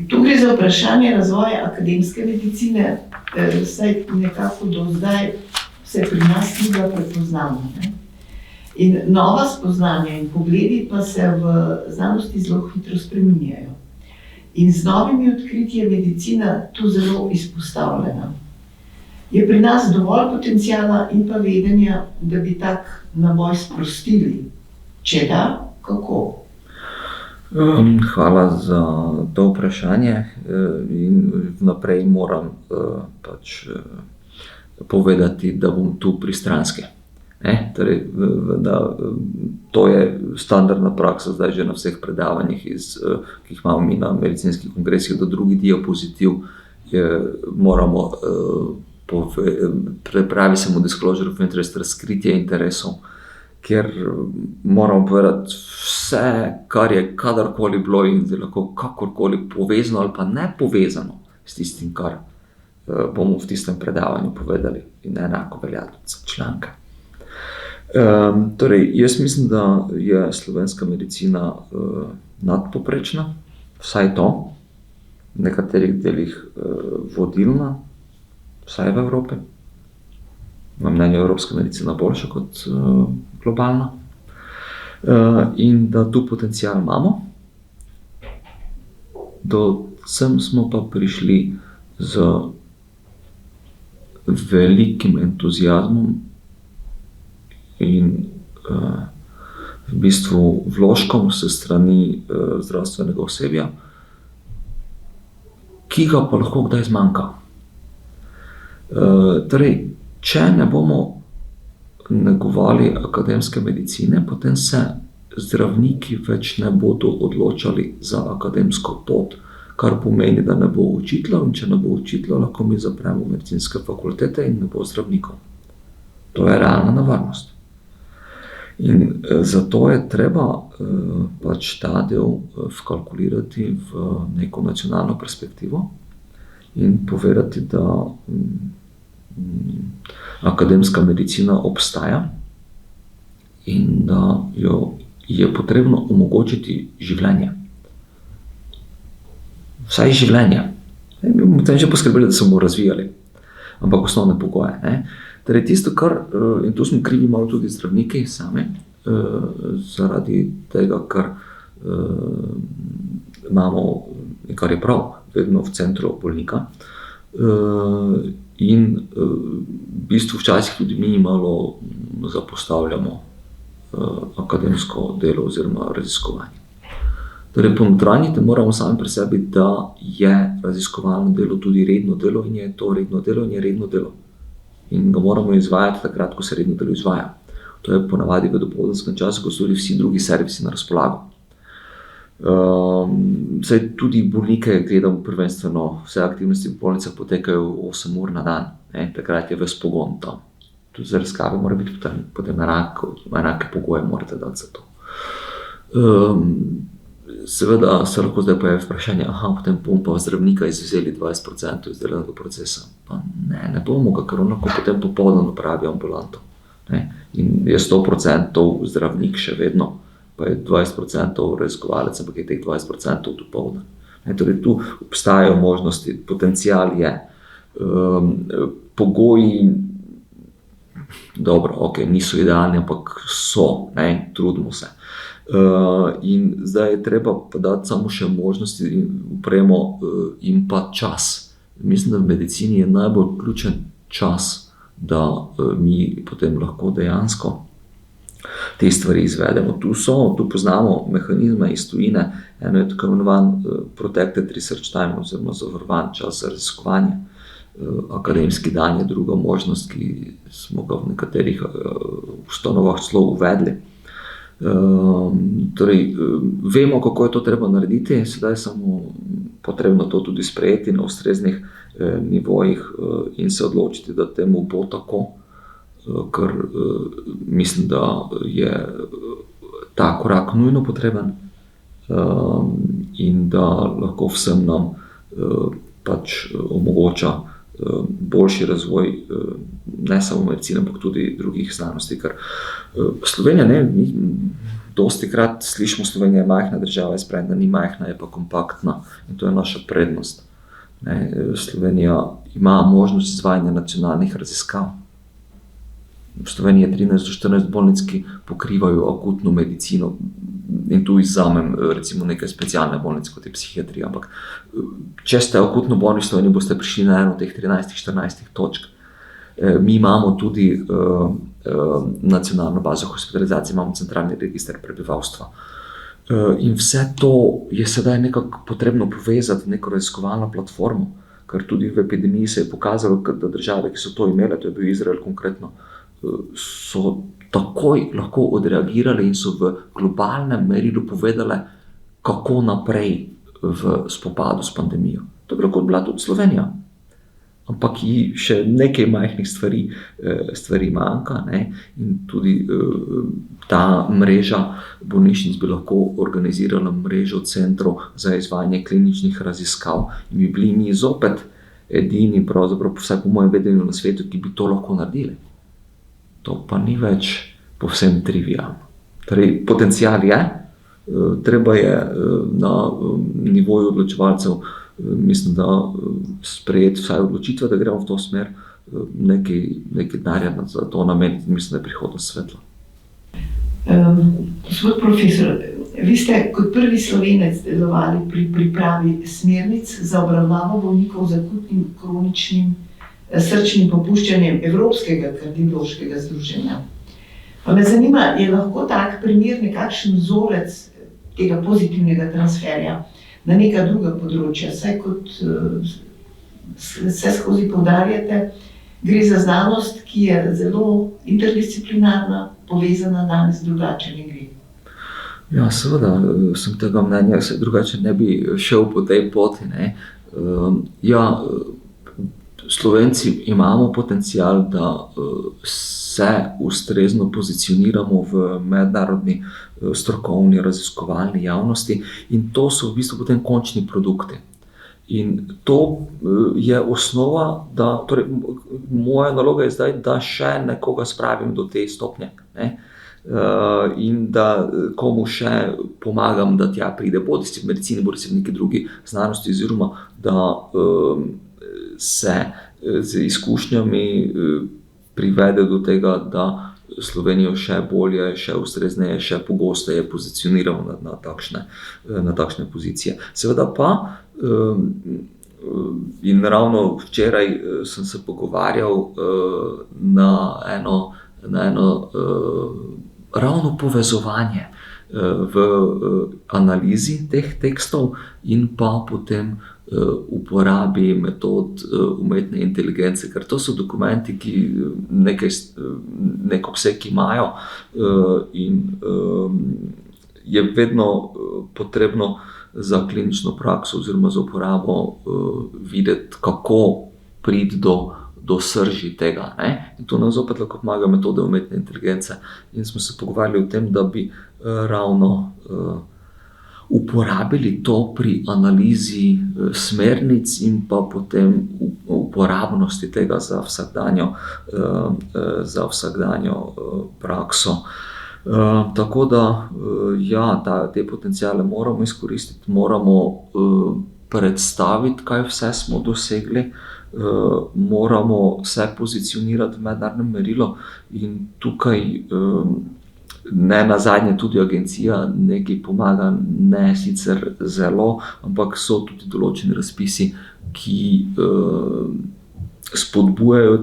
Tu gre za vprašanje razvoja akademske medicine, saj nekako do zdaj se pri nas ni bila prepoznavna. In nova spoznanja in pogledi pa se v znanosti zelo hitro spreminjajo. In z novimi odkritji je medicina tu zelo izpostavljena. Je pri nas dovolj potenciala in pa vedenja, da bi tak naboj sprostili? Če da, kako? Hvala za to vprašanje in vnaprej moram povedati, da bom tu pristranski. Torej, to je standardna praksa zdaj že na vseh predavanjih, ki jih imamo mi na medicinskih kongresih, da drugi diapozitiv moramo pravi se mu disclosure of interest, razkritje interesov, ker moramo povedati vse, kar je kadarkoli bilo in lahko kakorkoli povezano ali pa ne povezano s tistim, kar bomo v tistem predavanju povedali, in enako velja tudi za članke. Torej, jaz mislim, da je slovenska medicina nadpoprečna, vsaj to, v nekaterih delih vodilna, vsaj v Evropi. Na mnenju evropska medicina boljša kot globalna. In da tu potencial imamo. Do sem smo pa prišli z velikim entuziazmom in v bistvu vložkom se strani zdravstvenega osebja, ki ga pa lahko kdaj zmanjka. Torej, če ne bomo negovali akademske medicine, potem se zdravniki več ne bodo odločali za akademsko pot, kar pomeni, da ne bo učiteljev, in če ne bo učiteljev, lahko mi zapremo medicinske fakultete in ne bo zdravnikov. To je realna nevarnost. In zato je treba pač ta del vkalkulirati v neko nacionalno perspektivo in povedati, da akademska medicina obstaja in da jo je potrebno omogočiti življenje. Vsaj življenje. Mi bomo tam že poskrbeli, da se bomo razvijali, ampak osnovne pogoje. Ne? Torej tisto, kar, in tu smo krivi malo tudi zdravniki sami, zaradi tega, ker imamo, kar je prav, vedno v centru bolnika, in v bistvu včasih tudi mi malo zapostavljamo akademsko delo oziroma raziskovanje. Torej, ponotranjiti moramo sami pri sebi, da je raziskovalno delo tudi redno delo in je to redno delo in je redno delo. In ga moramo izvajati takrat, ko se redno delo izvaja. To je ponavadi v dopoldanskem času, ko so tudi vsi drugi servisi na razpolago. Zdaj tudi bolnike gledam prvenstveno, vse aktivnosti v bolnicah potekajo 8 ur na dan, ne? Takrat je ves pogon tam. Tudi za raziskave mora biti potem enake pogoje morate dati za to. Seveda se lahko zdaj pojavi vprašanje, potem bomo pa zdravnika izvzeli 20% iz delovnega procesa. Pa ne bomo ga, ker on lahko potem popoldan opravi ambulanto. Ne? In je 100% zdravnik še vedno, pa je 20% raziskovalec, ampak je teh 20% dopoldan. Torej tu obstajajo možnosti, potencial je, pogoji, dobro, niso idealni, ampak so, ne, trudimo se. In zdaj je treba pa dati samo še možnosti in upremo in pa čas. Mislim, da v medicini je najbolj ključen čas, da mi potem lahko dejansko te stvari izvedemo. Tu poznamo mehanizme iz tujine, eno je tako imenovan protected research time oziroma zavarovan čas za raziskovanje. Akademski dan je druga možnost, ki smo ga v nekaterih ustanovah celo uvedli. Torej, vemo, kako je to treba narediti, sedaj je samo potrebno to tudi sprejeti na ustreznih nivojih in se odločiti, da temu bo tako, ker mislim, da je ta korak nujno potreben in da lahko vsem nam pač omogoča boljši razvoj ne samo medicine, ampak tudi drugih znanosti, ker Slovenija, mi dostikrat slišimo, Slovenija je majhna država, je sprednja, ni majhna, je pa kompaktna in to je naša prednost. Slovenija ima možnost izvajanja nacionalnih raziskav. V Sloveniji je 13-14 bolnic, ki pokrivajo akutno medicino in tu izzamem recimo neke specialne bolnice, kot je psihiatrija, ampak če ste akutno bolni v Sloveniji, boste prišli na eno od teh 13-14 točk. Mi imamo tudi nacionalno bazo hospitalizacije, imamo centralni register prebivalstva. In vse to je sedaj nekako potrebno povezati v neko raziskovalno platformo, ker tudi v epidemiji se je pokazalo, da države, ki so to imele, to je bil Izrael konkretno, so takoj lahko odreagirali in so v globalnem merilu povedali, kako naprej v spopadu s pandemijo. To bi lahko bila tudi Slovenija. Ampak ji še nekaj majhnih stvari manjka, ne? In tudi ta mreža bolnišnic bi lahko organizirala mrežo centrov za izvajanje kliničnih raziskav in bi bili mi zopet edini, pravzaprav vsaj po mojem vedenju na svetu, ki bi to lahko naredili. To pa ni več povsem trivialno. Torej, potencial je, treba je na nivoju odločevalcev, mislim, da sprejeti vsaj odločitve, da gremo v to smer, nekaj denarja za to nameniti, mislim, da je prihodnost svetla. Gospod profesor, vi ste kot prvi Slovenec delovali pri pripravi smernic za obravnavo bolnikov z akutnim kroničnim srčnim popuščanjem Evropskega kardiološkega združenja. Pa me zanima, je lahko tak primer nekakšen vzorec tega pozitivnega transferja na neka druga področja, saj kot vse skozi poudarjate, gre za znanost, ki je zelo interdisciplinarna, povezana, danes drugače ne gre. Ja, seveda sem tega mnenja, se drugače ne bi šel po tej poti, ne. Slovenci imamo potencial, da se ustrezno pozicioniramo v mednarodni strokovni raziskovalni javnosti in to so v bistvu potem končni produkti. In to je osnova, torej moja naloga je zdaj, da še nekoga spravim do te stopnje, ne. In da komu še pomagam, da tja pride, bodisi v medicini, bodisi v neki drugi znanosti, oziroma da se z izkušnjami privede do tega, da Slovenijo še bolje, še ustrezneje, še pogosteje pozicioniramo na takšne pozicije. Seveda pa, in ravno včeraj sem se pogovarjal na eno ravno povezovanje v analizi teh tekstov in pa potem uporabi metod umetne inteligence, ker to so dokumenti, ki nek obseg imajo in je vedno potrebno za klinično prakso oziroma za uporabo videti, kako priti do srži tega, ne. In to nam zopet lahko pomaga metode umetne inteligence. In smo se pogovarjali o tem, da bi ravno uporabili to pri analizi smernic in pa potem uporabnosti tega za vsakdanjo prakso. Tako da, te potenciale moramo izkoristiti, moramo predstaviti, kaj vse smo dosegli, moramo se pozicionirati v mednarodnem merilu in tukaj nenazadnje tudi agencija nekaj pomaga, ne sicer zelo, ampak so tudi določeni razpisi, ki spodbujajo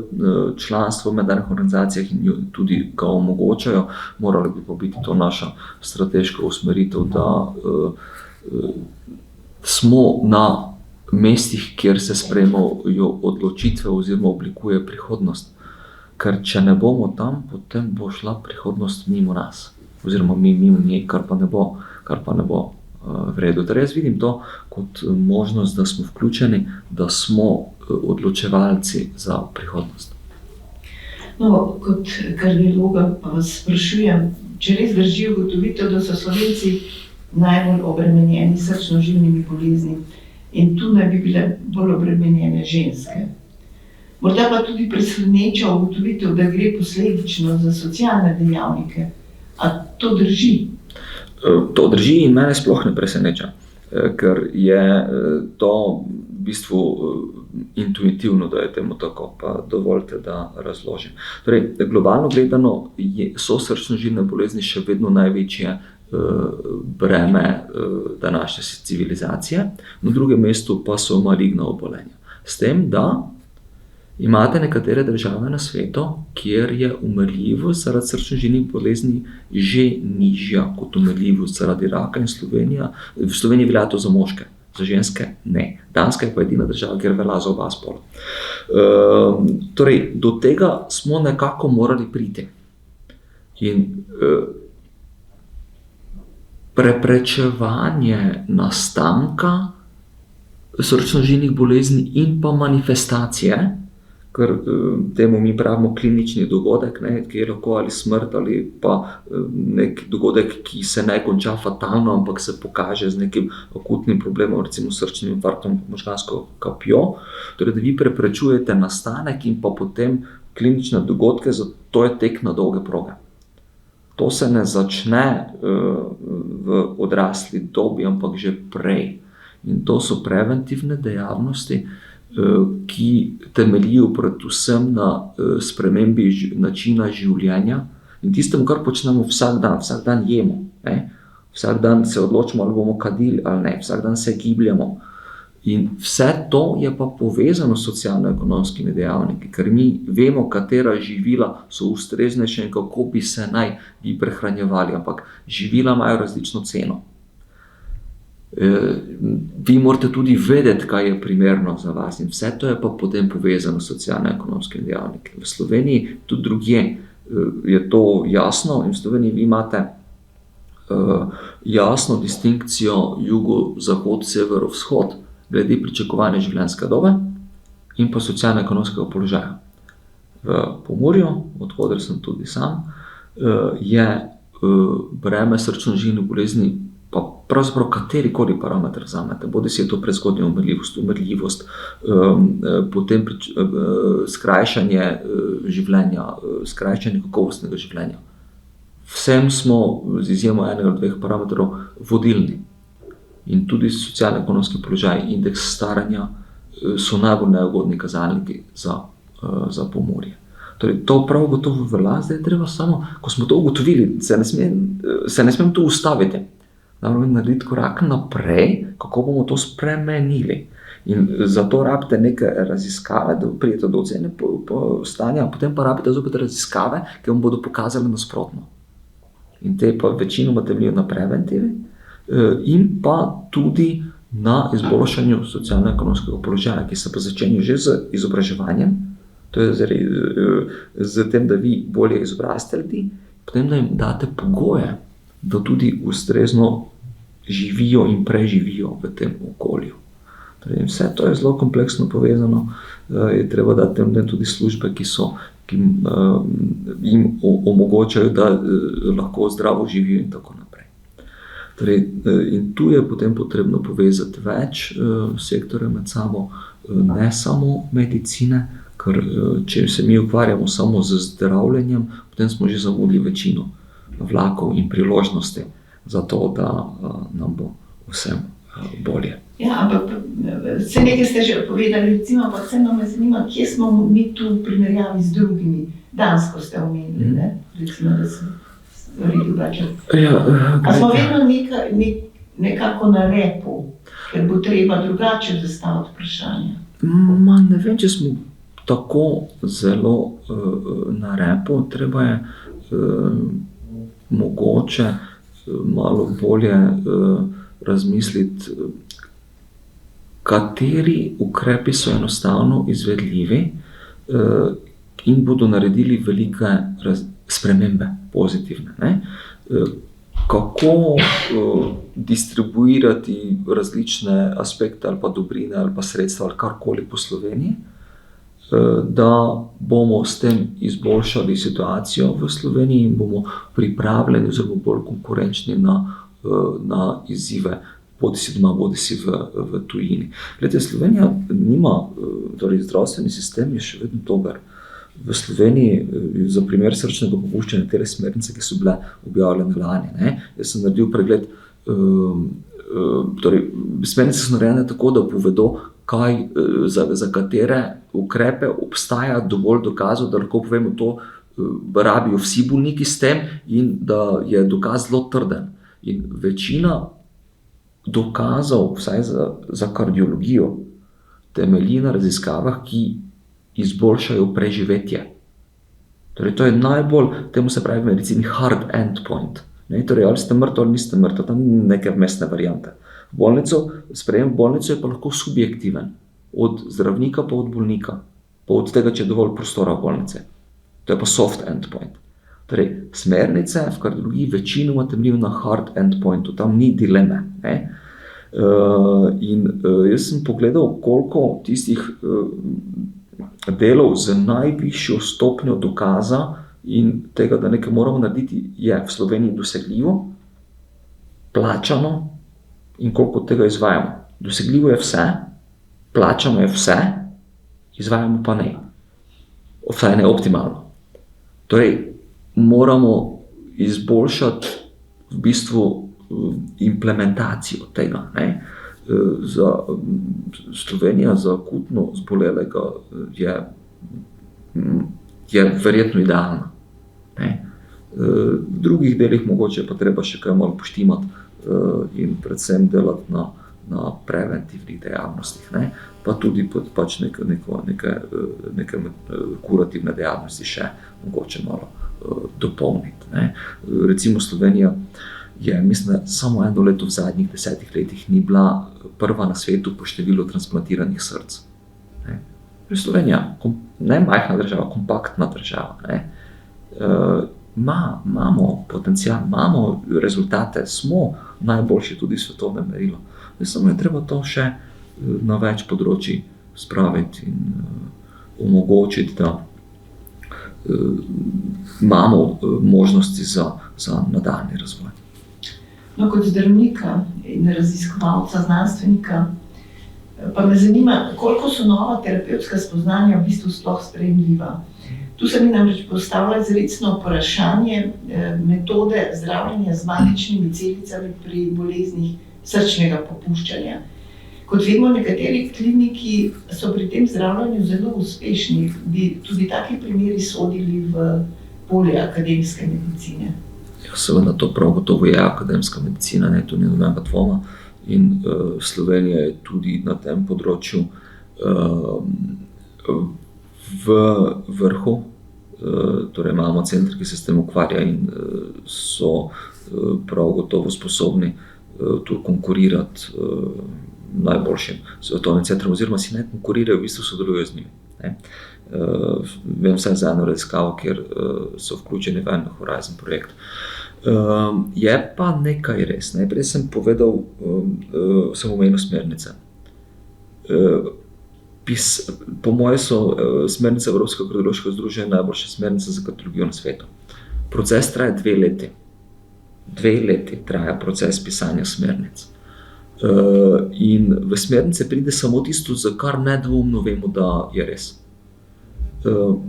članstvo v mednarodnih organizacijah in tudi ga omogočajo. Morala bi pa biti to naša strateška usmeritev, da smo na mestih, kjer se sprejemajo odločitve oziroma oblikuje prihodnost. Ker če ne bomo tam, potem bo šla prihodnost mimo nas. Oziroma mi mimo nje, kar pa ne bo v redu. Torej jaz vidim to kot možnost, da smo vključeni, da smo odločevalci za prihodnost. No, kot kardiologa pa vas sprašujem, če res drži ugotovitev, da so Slovenci najbolj obremenjeni s srčno-žilnimi bolezni in tu naj bi bile bolj obremenjene ženske. Morda pa tudi preseneča ugotovitev, da gre posledično za socialne dejavnike. A to drži? To drži in mene sploh ne preseneča, ker je to v bistvu intuitivno, da je temu tako, pa dovolite, da razložim. Torej, globalno gledano so srčno-žilne bolezni še vedno največje breme današnje civilizacije, na drugem mestu pa so maligna obolenja. S tem, da imate nekatere države na svetu, kjer je umrljivost zaradi srčno-žilnih bolezni že nižja kot umrljivost zaradi raka in v Sloveniji velja to za moške, za ženske ne. Danska je pa edina država, kjer velja za oba spola. Torej, do tega smo nekako morali priti. In preprečevanje nastanka srčno-žilnih bolezni in pa manifestacije, ker temu mi pravimo klinični dogodek, ne, ki je lahko ali smrt ali pa nek dogodek, ki se ne konča fatalno, ampak se pokaže z nekim akutnim problemom, recimo srčnim infarktom, možgansko kapjo. Torej, da vi preprečujete nastanek in pa potem klinične dogodke, zato je tek na dolge proge. To se ne začne v odrasli dobi, ampak že prej. In to so preventivne dejavnosti, ki temeljijo predvsem na spremembi načina življenja in tistemu, kar počnemo vsak dan jemo, ne? Vsak dan se odločimo, ali bomo kadili ali ne, vsak dan se gibljemo. In vse to je pa povezano s socialno-ekonomskimi dejavniki, ker mi vemo, katera živila so ustreznejša in kako bi se naj bi prehranjevali, ampak živila imajo različno ceno. Vi morate tudi vedeti, kaj je primerno za vas, in vse to je pa potem povezano s socialno-ekonomskimi dejavniki. V Sloveniji, tudi drugje, je to jasno, in v Sloveniji vi imate jasno distinkcijo jugo-zahod, severo-vzhod, glede pričakovane življenjske dobe in pa socialno-ekonomskega položaja. V Pomurju, odkoder sem tudi sam, je breme srčno-žilnih bolezni, pa pravzaprav katerikoli parameter vzamete, bodisi je to prezgodnja umrljivost, potem skrajšanje življenja, skrajšanje kakovostnega življenja. Vsem smo, z izjemo enega od dveh parametrov, vodilni. In tudi socialno-ekonomski položaj, indeks staranja so najbolj neugodni kazalniki za Pomurje. Torej, to prav gotovo velja, zdaj je treba samo, ko smo to ugotovili, se ne smem tu ustaviti. Narediti korak naprej, kako bomo to spremenili. In zato rabite neke raziskave, da pridete do ocene stanja, potem pa rabite zopet raziskave, ki vam bodo pokazali nasprotno. In te pa večinoma temeljijo na preventivi in pa tudi na izboljšanju socialno-ekonomskega položaja, ki se pa začenja že z izobraževanjem, to je z tem, da vi bolje izobrazite ljudi, potem da jim date pogoje, da tudi ustrezno živijo in preživijo v tem okolju. Torej, vse to je zelo kompleksno povezano, je treba dati tem tudi službe, ki jim omogočajo, da lahko zdravo živijo in tako naprej. Torej, in tu je potem potrebno povezati več sektorjev med sabo, ne samo medicine, ker če se mi ukvarjamo samo z zdravljenjem, potem smo že zamudili večino vlakov in priložnosti za to, da nam bo vsem bolje. Ja, ampak vse nekaj ste že povedali, recimo, ampak vseeno me zanima, kje smo mi tu v primerjavi z drugimi. Dansko ste omenili, ne? Recimo, da se stvari drugače. A smo vedno nekako na repu, ker bo treba drugače zastaviti vprašanje? Ne vem, če smo tako zelo na repu, treba je mogoče malo bolje razmisliti, kateri ukrepi so enostavno izvedljivi in bodo naredili velike spremembe, pozitivne. Ne? Kako distribuirati različne aspekte ali pa dobrine ali pa sredstva ali karkoli po Sloveniji, da bomo s tem izboljšali situacijo v Sloveniji in bomo pripravljeni oziroma bolj konkurenčni na izzive, bodisi doma, bodisi v tujini. Glede, Slovenija nima, torej zdravstveni sistem je še vedno dober. V Sloveniji, za primer srčnega popuščanja, te smernice, ki so bile objavljene lani, ne? Jaz sem naredil pregled, torej smernice so narejene tako, da povedo, za katere ukrepe obstaja dovolj dokazov, da lahko povemo to, rabijo vsi bolniki s tem in da je dokaz zelo trden. In večina dokazov, vsaj za kardiologijo, temelji na raziskavah, ki izboljšajo preživetje. Torej, to je najbolj, temu se pravi v medicini hard endpoint. Torej, ali ste mrtvi ali niste mrtvi, tam ni neke vmesne variante. Sprejem v bolnico je pa lahko subjektiven, od zdravnika pa od bolnika, pa od tega, če je dovolj prostora v bolnici. To je pa soft endpoint. Torej, smernice v kardiologiji večinoma temeljijo na hard endpointu, tam ni dileme. In jaz sem pogledal, koliko tistih delov z najvišjo stopnjo dokaza in tega, da nekaj moramo narediti, je v Sloveniji dosegljivo, plačano in koliko tega izvajamo. Dosegljivo je vse, plačano je vse, izvajamo pa ne. Vsaj ne optimalno. Torej, moramo izboljšati v bistvu implementacijo tega. Slovenija za akutno zbolelega je verjetno idealna. V drugih delih mogoče pa treba še kaj malo poštimati in predvsem delati na preventivnih dejavnostih, ne? Pa tudi pač neke kurativne dejavnosti še mogoče malo dopolniti, ne? Recimo Slovenija je, mislim, samo eno leto v zadnjih 10 letih ni bila prva na svetu po številu transplantiranih src. Ne? Slovenija, ne majhna država, kompaktna država, ne? Imamo potencial, imamo rezultate, smo najboljši tudi svetovnem merilu. Samo je treba to še na več področji spraviti in omogočiti, da imamo možnosti za nadaljnji razvoj. No, kot zdravnika in raziskovalca, znanstvenika, pa me zanima, koliko so nova terapevtska spoznanja v bistvu sploh sprejemljiva. Tu se mi namreč postavlja izrecno vprašanje metode zdravljenja z matičnimi celicami pri boleznih srčnega popuščanja. Kot vemo, nekateri kliniki so pri tem zdravljenju zelo uspešni, bi tudi taki primeri sodili v polje akademske medicine. Ja, seveda, to prav gotovo je akademska medicina, ne, tu ni nobenega dvoma. In Slovenija je tudi na tem področju v vrhu. Torej imamo center, ki se s tem ukvarja in so prav gotovo sposobni tu konkurirati najboljšim svetovnim centrom, oziroma si ne konkurirajo, v bistvu sodelujejo z njimi. Ne? Vem vsaj za eno raziskavo, kjer so vključeni v en Horizon projekt. Je pa nekaj res. Najprej sem povedal, sem omenil smernice. Po moje so smernice Evropskega kardiološkega združenja najboljše smernice za kardiologijo na svetu. Proces traja 2 leti. 2 leti traja proces pisanja smernic. In v smernice pride samo tisto, za kar nedvoumno vemo, da je res.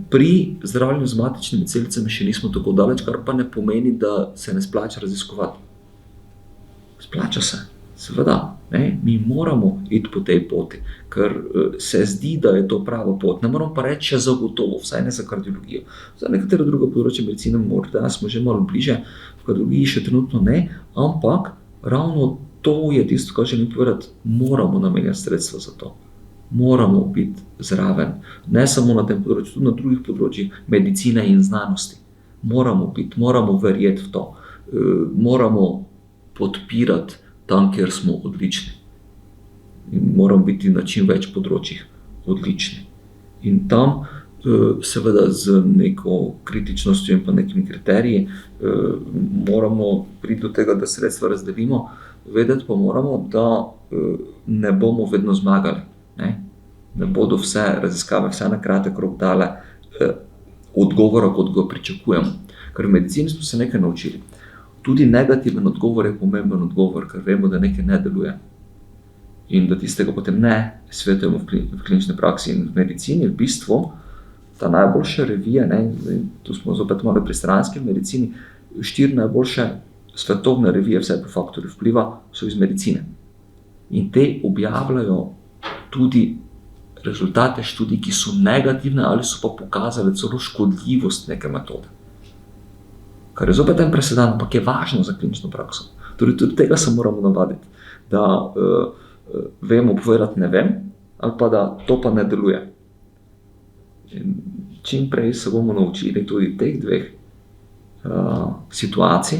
Pri zdravljenju z matičnimi celicami še nismo tako daleč, kar pa ne pomeni, da se ne splača raziskovati. Splača se, seveda. Ne? Mi moramo iti po tej poti, ker se zdi, da je to prava pot. Ne moram pa reči še zagotovo, vsaj ne za kardiologijo. Za nekatere druge področje medicine morda smo že malo bliže, v kardiologiji še trenutno ne, ampak ravno to je tisto, kar želim povedati, moramo namenjati sredstva za to. Moramo biti zraven, ne samo na tem področju, tudi na drugih področjih medicine in znanosti. Moramo biti, moramo verjeti v to, moramo podpirati tam, kjer smo odlični. In moramo biti na čim več področjih odlični. In tam seveda z neko kritičnostjo in pa nekimi kriteriji moramo priti do tega, da sredstva razdelimo, vedeti pa moramo, da ne bomo vedno zmagali. Ne bodo vse raziskave, vse na kratek rok dale odgovora, kot ga pričakujemo. Ker v medicini smo se nekaj naučili. Tudi negativen odgovor je pomemben odgovor, ker vemo, da nekaj ne deluje. In da tistega potem ne svetujemo v klinični praksi. In v medicini v bistvu ta najboljša revija, tu smo zopet malo pri stranski medicini, 4 najboljše svetovne revije, vse po faktorju vpliva, so iz medicine. In te objavljajo tudi rezultate študij, ki so negativne ali so pa pokazale celo škodljivost neke metode. Kar je zopet en presedan, ampak je važno za klinično prakso. Torej, tudi tega se moramo navaditi, da vemo povedati ne vem, ali pa da to pa ne deluje. In čim prej se bomo naučili tudi teh 2 situacij,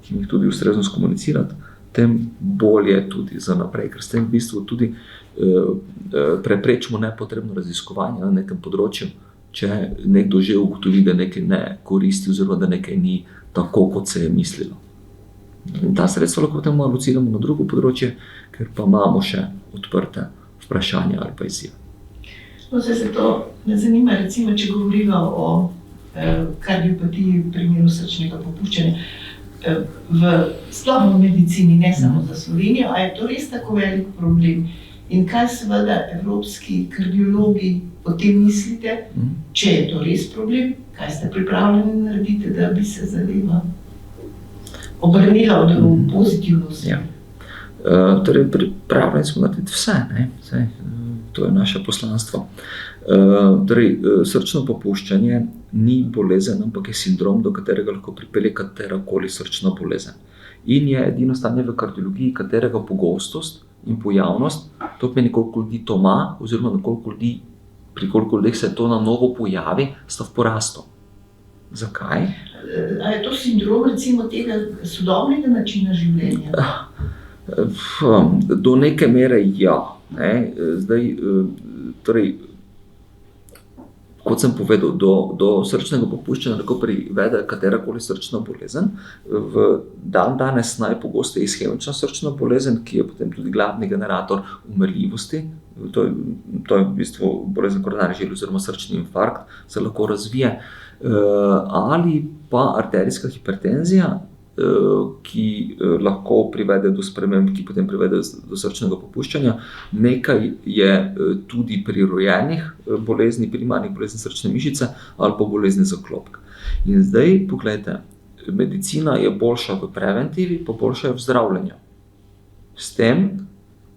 in jih tudi ustrezno skomunicirati, tem bolje tudi za naprej, ker s tem v bistvu tudi preprečimo nepotrebno raziskovanje na nekem področju, če nekdo že ugotovi, da nekaj ne koristi oziroma da nekaj ni tako, kot se je mislilo. In ta sredstva lahko potem alociramo na drugo področje, ker pa imamo še odprte vprašanja ali pa izzive. No, se to me zanima, recimo, če govorimo o kardiopatiji v primeru srčnega popuščanja. Sploh v medicini, ne samo za Slovenijo, a je to res tako velik problem? In kaj seveda evropski kardiologi o tem mislite, če je to res problem, kaj ste pripravljeni narediti, da bi se zadeva obrnila v pozitivno smer? Torej, pripravljeni smo narediti vse, ne? To je naše poslanstvo. Torej, srčno popuščanje ni bolezen, ampak je sindrom, do katerega lahko pripelje katerakoli srčna bolezen. In je edino stanje v kardiologiji, katerega pogostost in pojavnost, to pomeni, koliko ljudi to ima, oziroma pri koliko ljudeh se to na novo pojavi, sta v porastu. Zakaj? A je to sindrom recimo tega sodobnega načina življenja? Do neke mere ja. Ne? Zdaj, torej, kot sem povedal, do srčnega popuščanja lahko privede katerakoli srčna bolezen. V danes najpogosteje ishemična srčna bolezen, ki je potem tudi glavni generator umrljivosti. To je v bistvu bolezen koronarnih žil oziroma srčni infarkt, se lahko razvije. Ali pa arterijska hipertenzija, ki lahko privede do sprememb, ki potem privede do srčnega popuščanja. Nekaj je tudi pri rojenih bolezni, primarnih bolezni srčne mišice ali pa bolezni zaklopka. In zdaj, pogledajte, medicina je boljša v preventivi, pa boljša je v zdravljenju. S tem,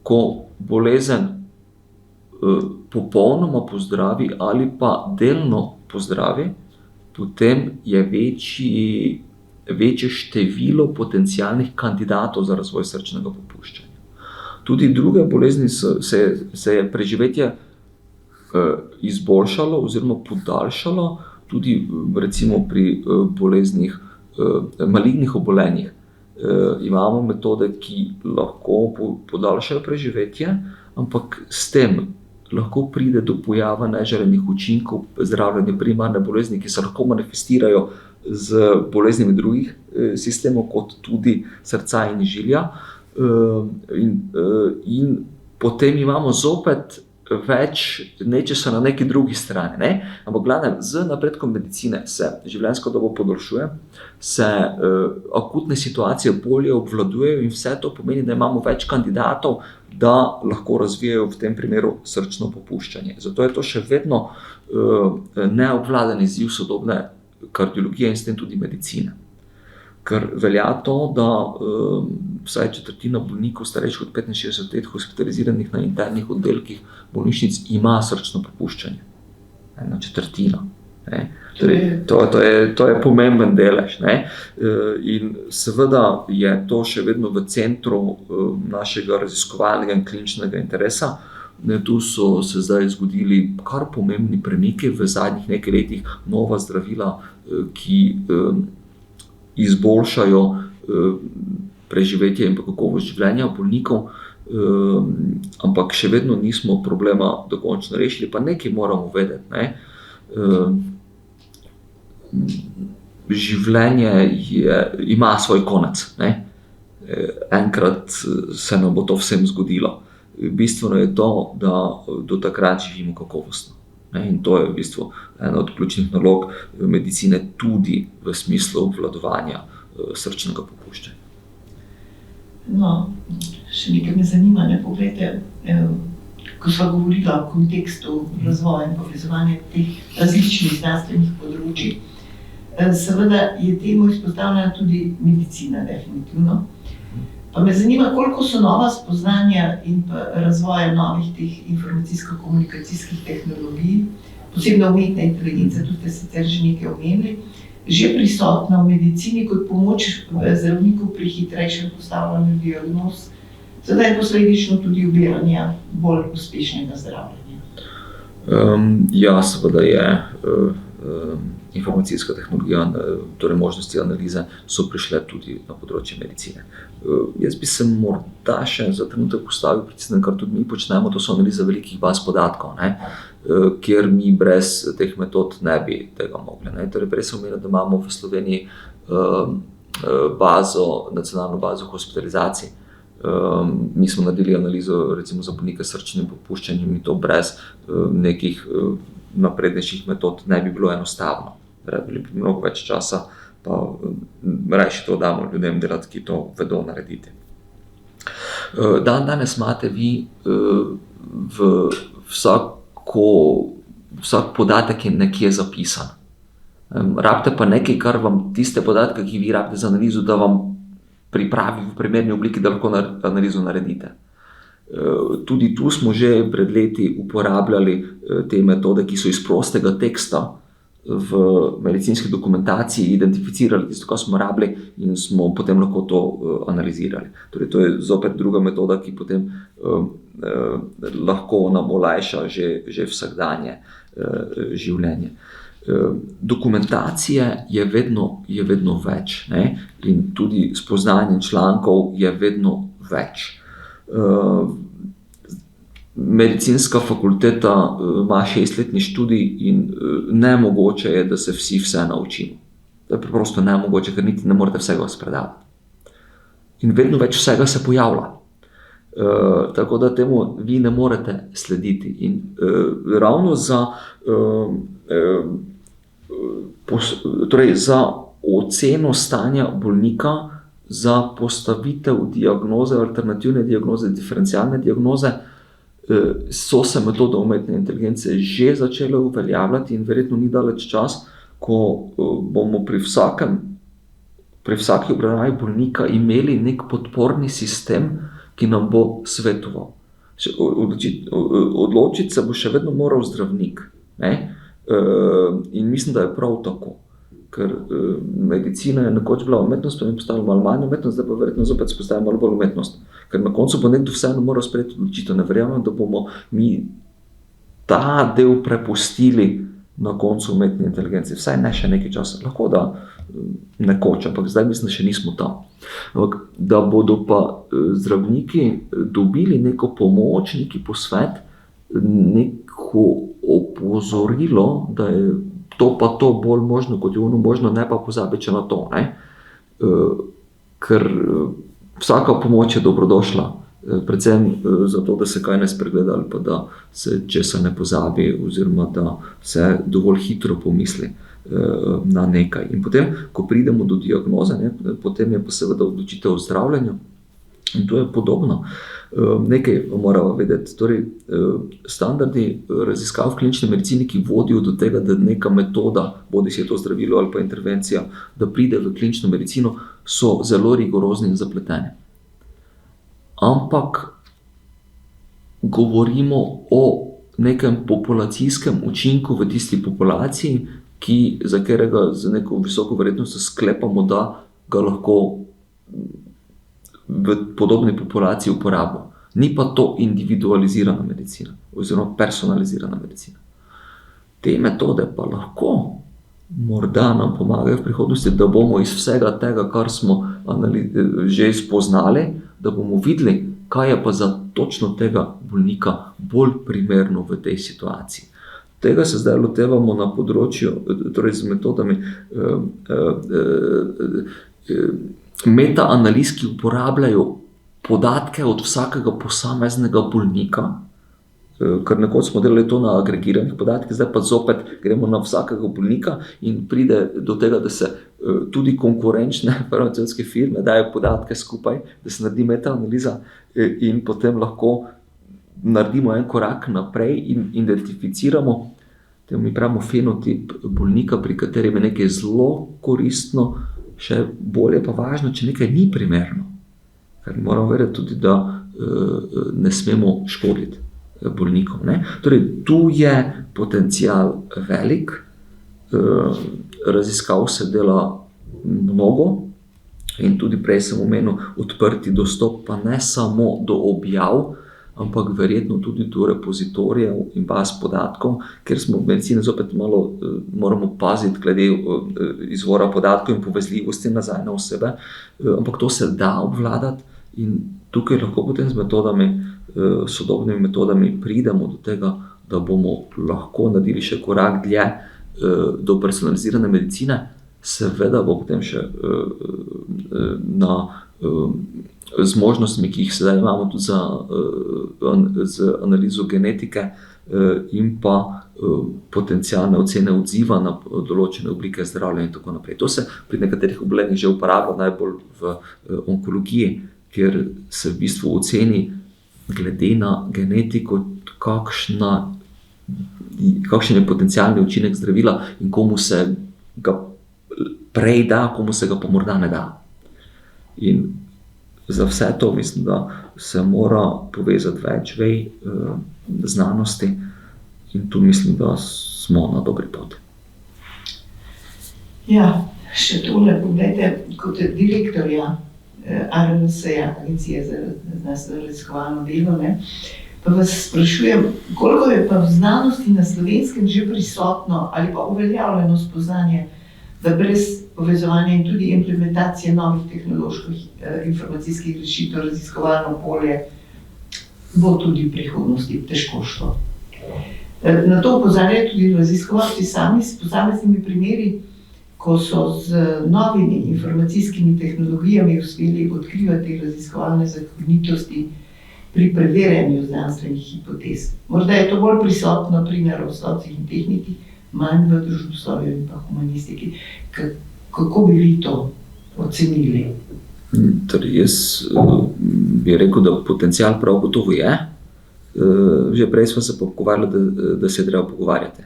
ko bolezen popolnoma pozdravi ali pa delno pozdravi, potem je večje število potencialnih kandidatov za razvoj srčnega popuščanja. Tudi druge bolezni se je preživetje izboljšalo oziroma podaljšalo, tudi recimo pri boleznih, malignih obolenjih. Imamo metode, ki lahko podaljšajo preživetje, ampak s tem lahko pride do pojava neželenih učinkov zdravljenja primarne bolezni, ki se lahko manifestirajo z boleznimi drugih sistemov, kot tudi srca in žilja. In potem imamo zopet več nečesa na neki drugi strani. Ne? Ampak glavnem, z napredkom medicine se življenjsko dobo podaljšuje, se akutne situacije bolje obvladujejo in vse to pomeni, da imamo več kandidatov, da lahko razvijajo v tem primeru srčno popuščanje. Zato je to še vedno neobvladan izziv sodobne kardiologije in s tem tudi medicine. Ker velja to, da vsaj četrtina bolnikov starejših od 65 let hospitaliziranih na internih oddelkih bolnišnic ima srčno popuščanje. Ena četrtina. To je pomemben delež. Ne? In seveda je to še vedno v centru našega raziskovalnega in kliničnega interesa. Tu so se zdaj zgodili kar pomembni premiki v zadnjih nekaj letih, nova zdravila, ki izboljšajo preživetje in kakovost življenja bolnikov, ampak še vedno nismo problema dokončno rešili, pa nekaj moramo vedeti. Ne? Življenje ima svoj konec. Ne? Enkrat se nam bo to vsem zgodilo. Bistveno je to, da do takrat živimo kakovostno. In to je v bistvu ena od ključnih nalog medicine, tudi v smislu obvladovanja srčnega popuščanja. No, še nekaj me zanima, ne poglejte, ko sva govorila o kontekstu razvoja in povezovanja teh različnih znanstvenih področij, seveda je temu izpostavljena tudi medicina, definitivno. Pa me zanima, koliko so nova spoznanja in pa razvoja novih teh informacijsko-komunikacijskih tehnologij, posebno umetna inteligenca, tudi ste sicer že nekaj omenili, že prisotna v medicini kot pomoč zdravniku pri hitrejšem postavljanju diagnoz, sedaj posledično tudi ubiranja bolj uspešnega zdravljenja. Ja, seveda je. Informacijska tehnologija, torej možnosti analize, so prišle tudi na področje medicine. Jaz bi se morda še za trenutek postavil pritisnem, kar tudi mi počnemo, to so analize velikih baz podatkov, ne? Kjer mi brez teh metod ne bi tega mogli. Ne? Torej, prej sem omenil, da imamo v Sloveniji nacionalno bazo hospitalizacij. Mi smo naredili analizo recimo za bolnike s srčnim popuščanjem in to brez nekih naprednejših metod ne bi bilo enostavno. Rabili bi mnogo več časa, pa rajši to damo ljudem delati, ki to vedo narediti. Danes imate vi vsak podatek je nekje zapisan. Rabite pa nekaj, kar vam tiste podatke, ki vi rabite za analizo, da vam pripravi v primerni obliki, da lahko analizo naredite. Tudi tu smo že pred leti uporabljali te metode, ki so iz prostega teksta v medicinski dokumentaciji identificirali tisto, kar smo rabili, in smo potem lahko to analizirali. Torej, to je zopet druga metoda, ki potem lahko nam olajša že vsakdanje življenje. Dokumentacije je vedno več, ne? In tudi spoznanje člankov je vedno več. Medicinska fakulteta ima 6-letni študij in nemogoče je, da se vse naučimo. To je preprosto nemogoče, ker niti ne morete vsega spredavati. In vedno več vsega se pojavlja. Tako da temu vi ne morete slediti. In ravno za oceno stanja bolnika, za postavitev diagnoze, alternativne diagnoze, diferencialne diagnoze, so se metode umetne inteligence že začele uveljavljati in verjetno ni daleč čas, ko bomo pri vsaki obravnavi bolnika imeli nek podporni sistem, ki nam bo svetoval. Odločiti se bo še vedno moral zdravnik, ne? In mislim, da je prav tako. Ker medicina je nekoč bila umetnost, pa je postala malo manj umetnost, zdaj pa verjetno zopet postaja malo bolj umetnost. Ker na koncu bo nekdo vseeno moral sprejeti odločitev. Ne verjamem, da bomo mi ta del prepustili na koncu umetne inteligence. Vsaj ne še nekaj časa. Lahko da nekoč, ampak zdaj mislim, da še nismo tam. Ampak da bodo pa zdravniki dobili neko pomoč, neki posvet, neko opozorilo, da je to pa to bolj možno, kot je ono možno, ne pa pozabiče na to, ne? Ker vsaka pomoč je dobrodošla, predvsem zato, da se kaj ne spregleda ali pa da se česa ne pozabi oziroma da se dovolj hitro pomisli na nekaj. In potem, ko pridemo do diagnoze, ne, potem je pa seveda odločitev o zdravljenju in to je podobno. Nekaj moramo vedeti, torej standardi raziskav v klinični medicini, ki vodijo do tega, da neka metoda, bodi si je to zdravilo ali pa intervencija, da pride v klinično medicino, so zelo rigorozni in zapleteni. Ampak govorimo o nekem populacijskem učinku v tisti populaciji, za katerega z neko visoko verjetnostjo sklepamo, da ga lahko v podobni populaciji uporabimo. Ni pa to individualizirana medicina oziroma personalizirana medicina. Te metode pa lahko morda nam pomagajo v prihodnosti, da bomo iz vsega tega, kar smo že spoznali, da bomo videli, kaj je pa za točno tega bolnika bolj primerno v tej situaciji. Tega se zdaj lotevamo na področju, torej z metodami metaanaliz, ki uporabljajo podatke od vsakega posameznega bolnika, ker nekoč smo delali to na agregiranih podatkih, zdaj pa zopet gremo na vsakega bolnika in pride do tega, da se tudi konkurenčne farmacevtske firme dajo podatke skupaj, da se naredi metaanaliza in potem lahko naredimo en korak naprej in identificiramo, temu mi pravimo fenotip bolnika, pri katerem je nekaj zelo koristno, še bolje pa važno, če nekaj ni primerno. Ker moramo vedeti tudi, da ne smemo škoditi bolnikom, ne? Torej, tu je potencial velik, raziskav se dela mnogo in tudi prej sem omenil odprti dostop, pa ne samo do objav, ampak verjetno tudi do repozitorijev in baz podatkov, ker smo v medicini zopet malo moramo paziti glede izvora podatkov in povezljivosti nazaj na osebe, ampak to se da obvladati in tukaj lahko potem z metodami, sodobnimi metodami pridemo do tega, da bomo lahko naredili še korak dlje do personalizirane medicine, seveda bo potem še z možnostmi, ki jih sedaj imamo tudi z analizo genetike in pa potencialne ocene odziva na določene oblike zdravljenja in tako naprej. To se pri nekaterih obolenjih že uporablja, najbolj v onkologiji, kjer se v bistvu oceni glede na genetiko, kakšen je potencialni učinek zdravila in komu se ga prej da, komu se ga pa morda ne da. In za vse to mislim, da se mora povezati več vej znanosti in tu mislim, da smo na dobri poti. Ja, še tole, poglejte, kot direktorja ARRS-ja, Agencije za znanstveno raziskovalno delo, ne, pa vas sprašujem, koliko je pa v znanosti na Slovenskem že prisotno ali pa uveljavljeno spoznanje, da brez povezovanja in tudi implementacije novih tehnoloških informacijskih rešitev raziskovalno polje bo tudi v prihodnosti težko šlo. Na to opozarjajo tudi raziskovalci sami s posameznimi primeri, ko so z novimi informacijskimi tehnologijami uspeli odkrivati raziskovalne zakonitosti pri preverjanju znanstvenih hipotez. Morda je to bolj prisotno pri naravoslovcih in tehniki, manj v družboslovju in pa humanistiki. Kako bi vi to ocenili? Torej, jaz bi rekel, da potencial prav gotovo je. Že prej smo se pogovarjali, da se je treba pogovarjati.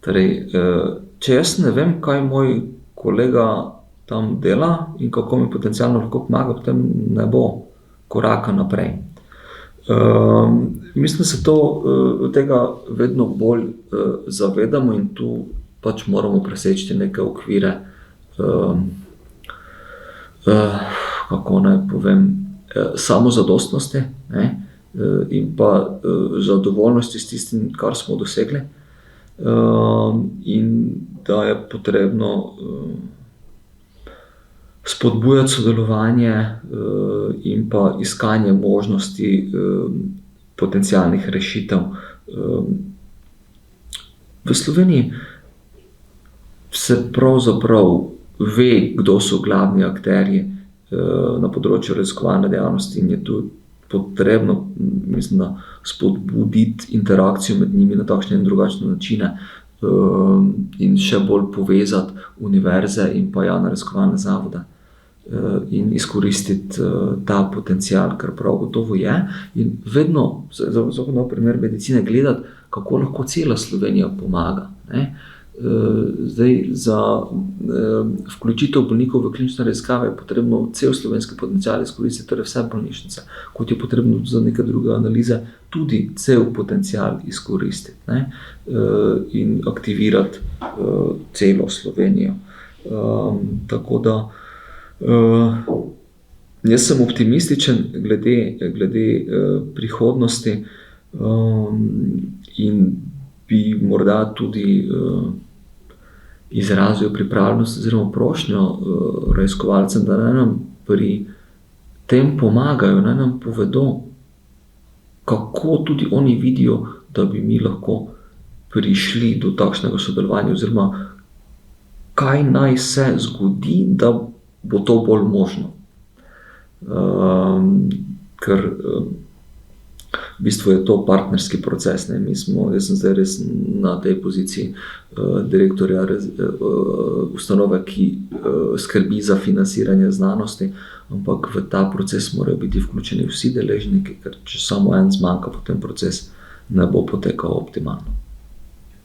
Torej, če jaz ne vem, kaj moj kolega tam dela in kako mi potencialno lahko pomaga, potem ne bo koraka naprej. Mislim, da se tega vedno bolj zavedamo in tu pač moramo preseči neke okvire, kako naj povem, samozadostnosti, ne, in pa zadovoljnosti s tistim, kar smo dosegli. In da je potrebno spodbujati sodelovanje in pa iskanje možnosti potencialnih rešitev. V Sloveniji se pravzaprav ve, kdo so glavni akterji na področju raziskovalne dejavnosti in je tu potrebno, mislim, da spodbuditi interakcijo med njimi na takšne in drugačne načine in še bolj povezati univerze in pa javne raziskovalne zavode in izkoristiti ta potencial, kar prav gotovo je. In vedno, za primer medicine, gledati, kako lahko cela Slovenija pomaga, ne. Zdaj, za vključitev bolnikov v klinične raziskave je potrebno cel slovenski potencial izkoristiti, torej vse bolnišnice, kot je potrebno za neke druge analize tudi cel potencial izkoristiti, ne, in aktivirati celo Slovenijo. Tako da jaz sem optimističen glede prihodnosti in bi morda tudi izrazil pripravljenost oziroma prošnjo raziskovalcem, da naj nam pri tem pomagajo, naj nam povedo, kako tudi oni vidijo, da bi mi lahko prišli do takšnega sodelovanja oziroma kaj naj se zgodi, da bo to bolj možno. Ker v bistvu je to partnerski proces, ne. Jaz sem zdaj res na tej poziciji direktorja ustanove, ki skrbi za financiranje znanosti, ampak v ta proces morajo biti vključeni vsi deležniki, ker če samo en zmanjka, potem proces ne bo potekal optimalno.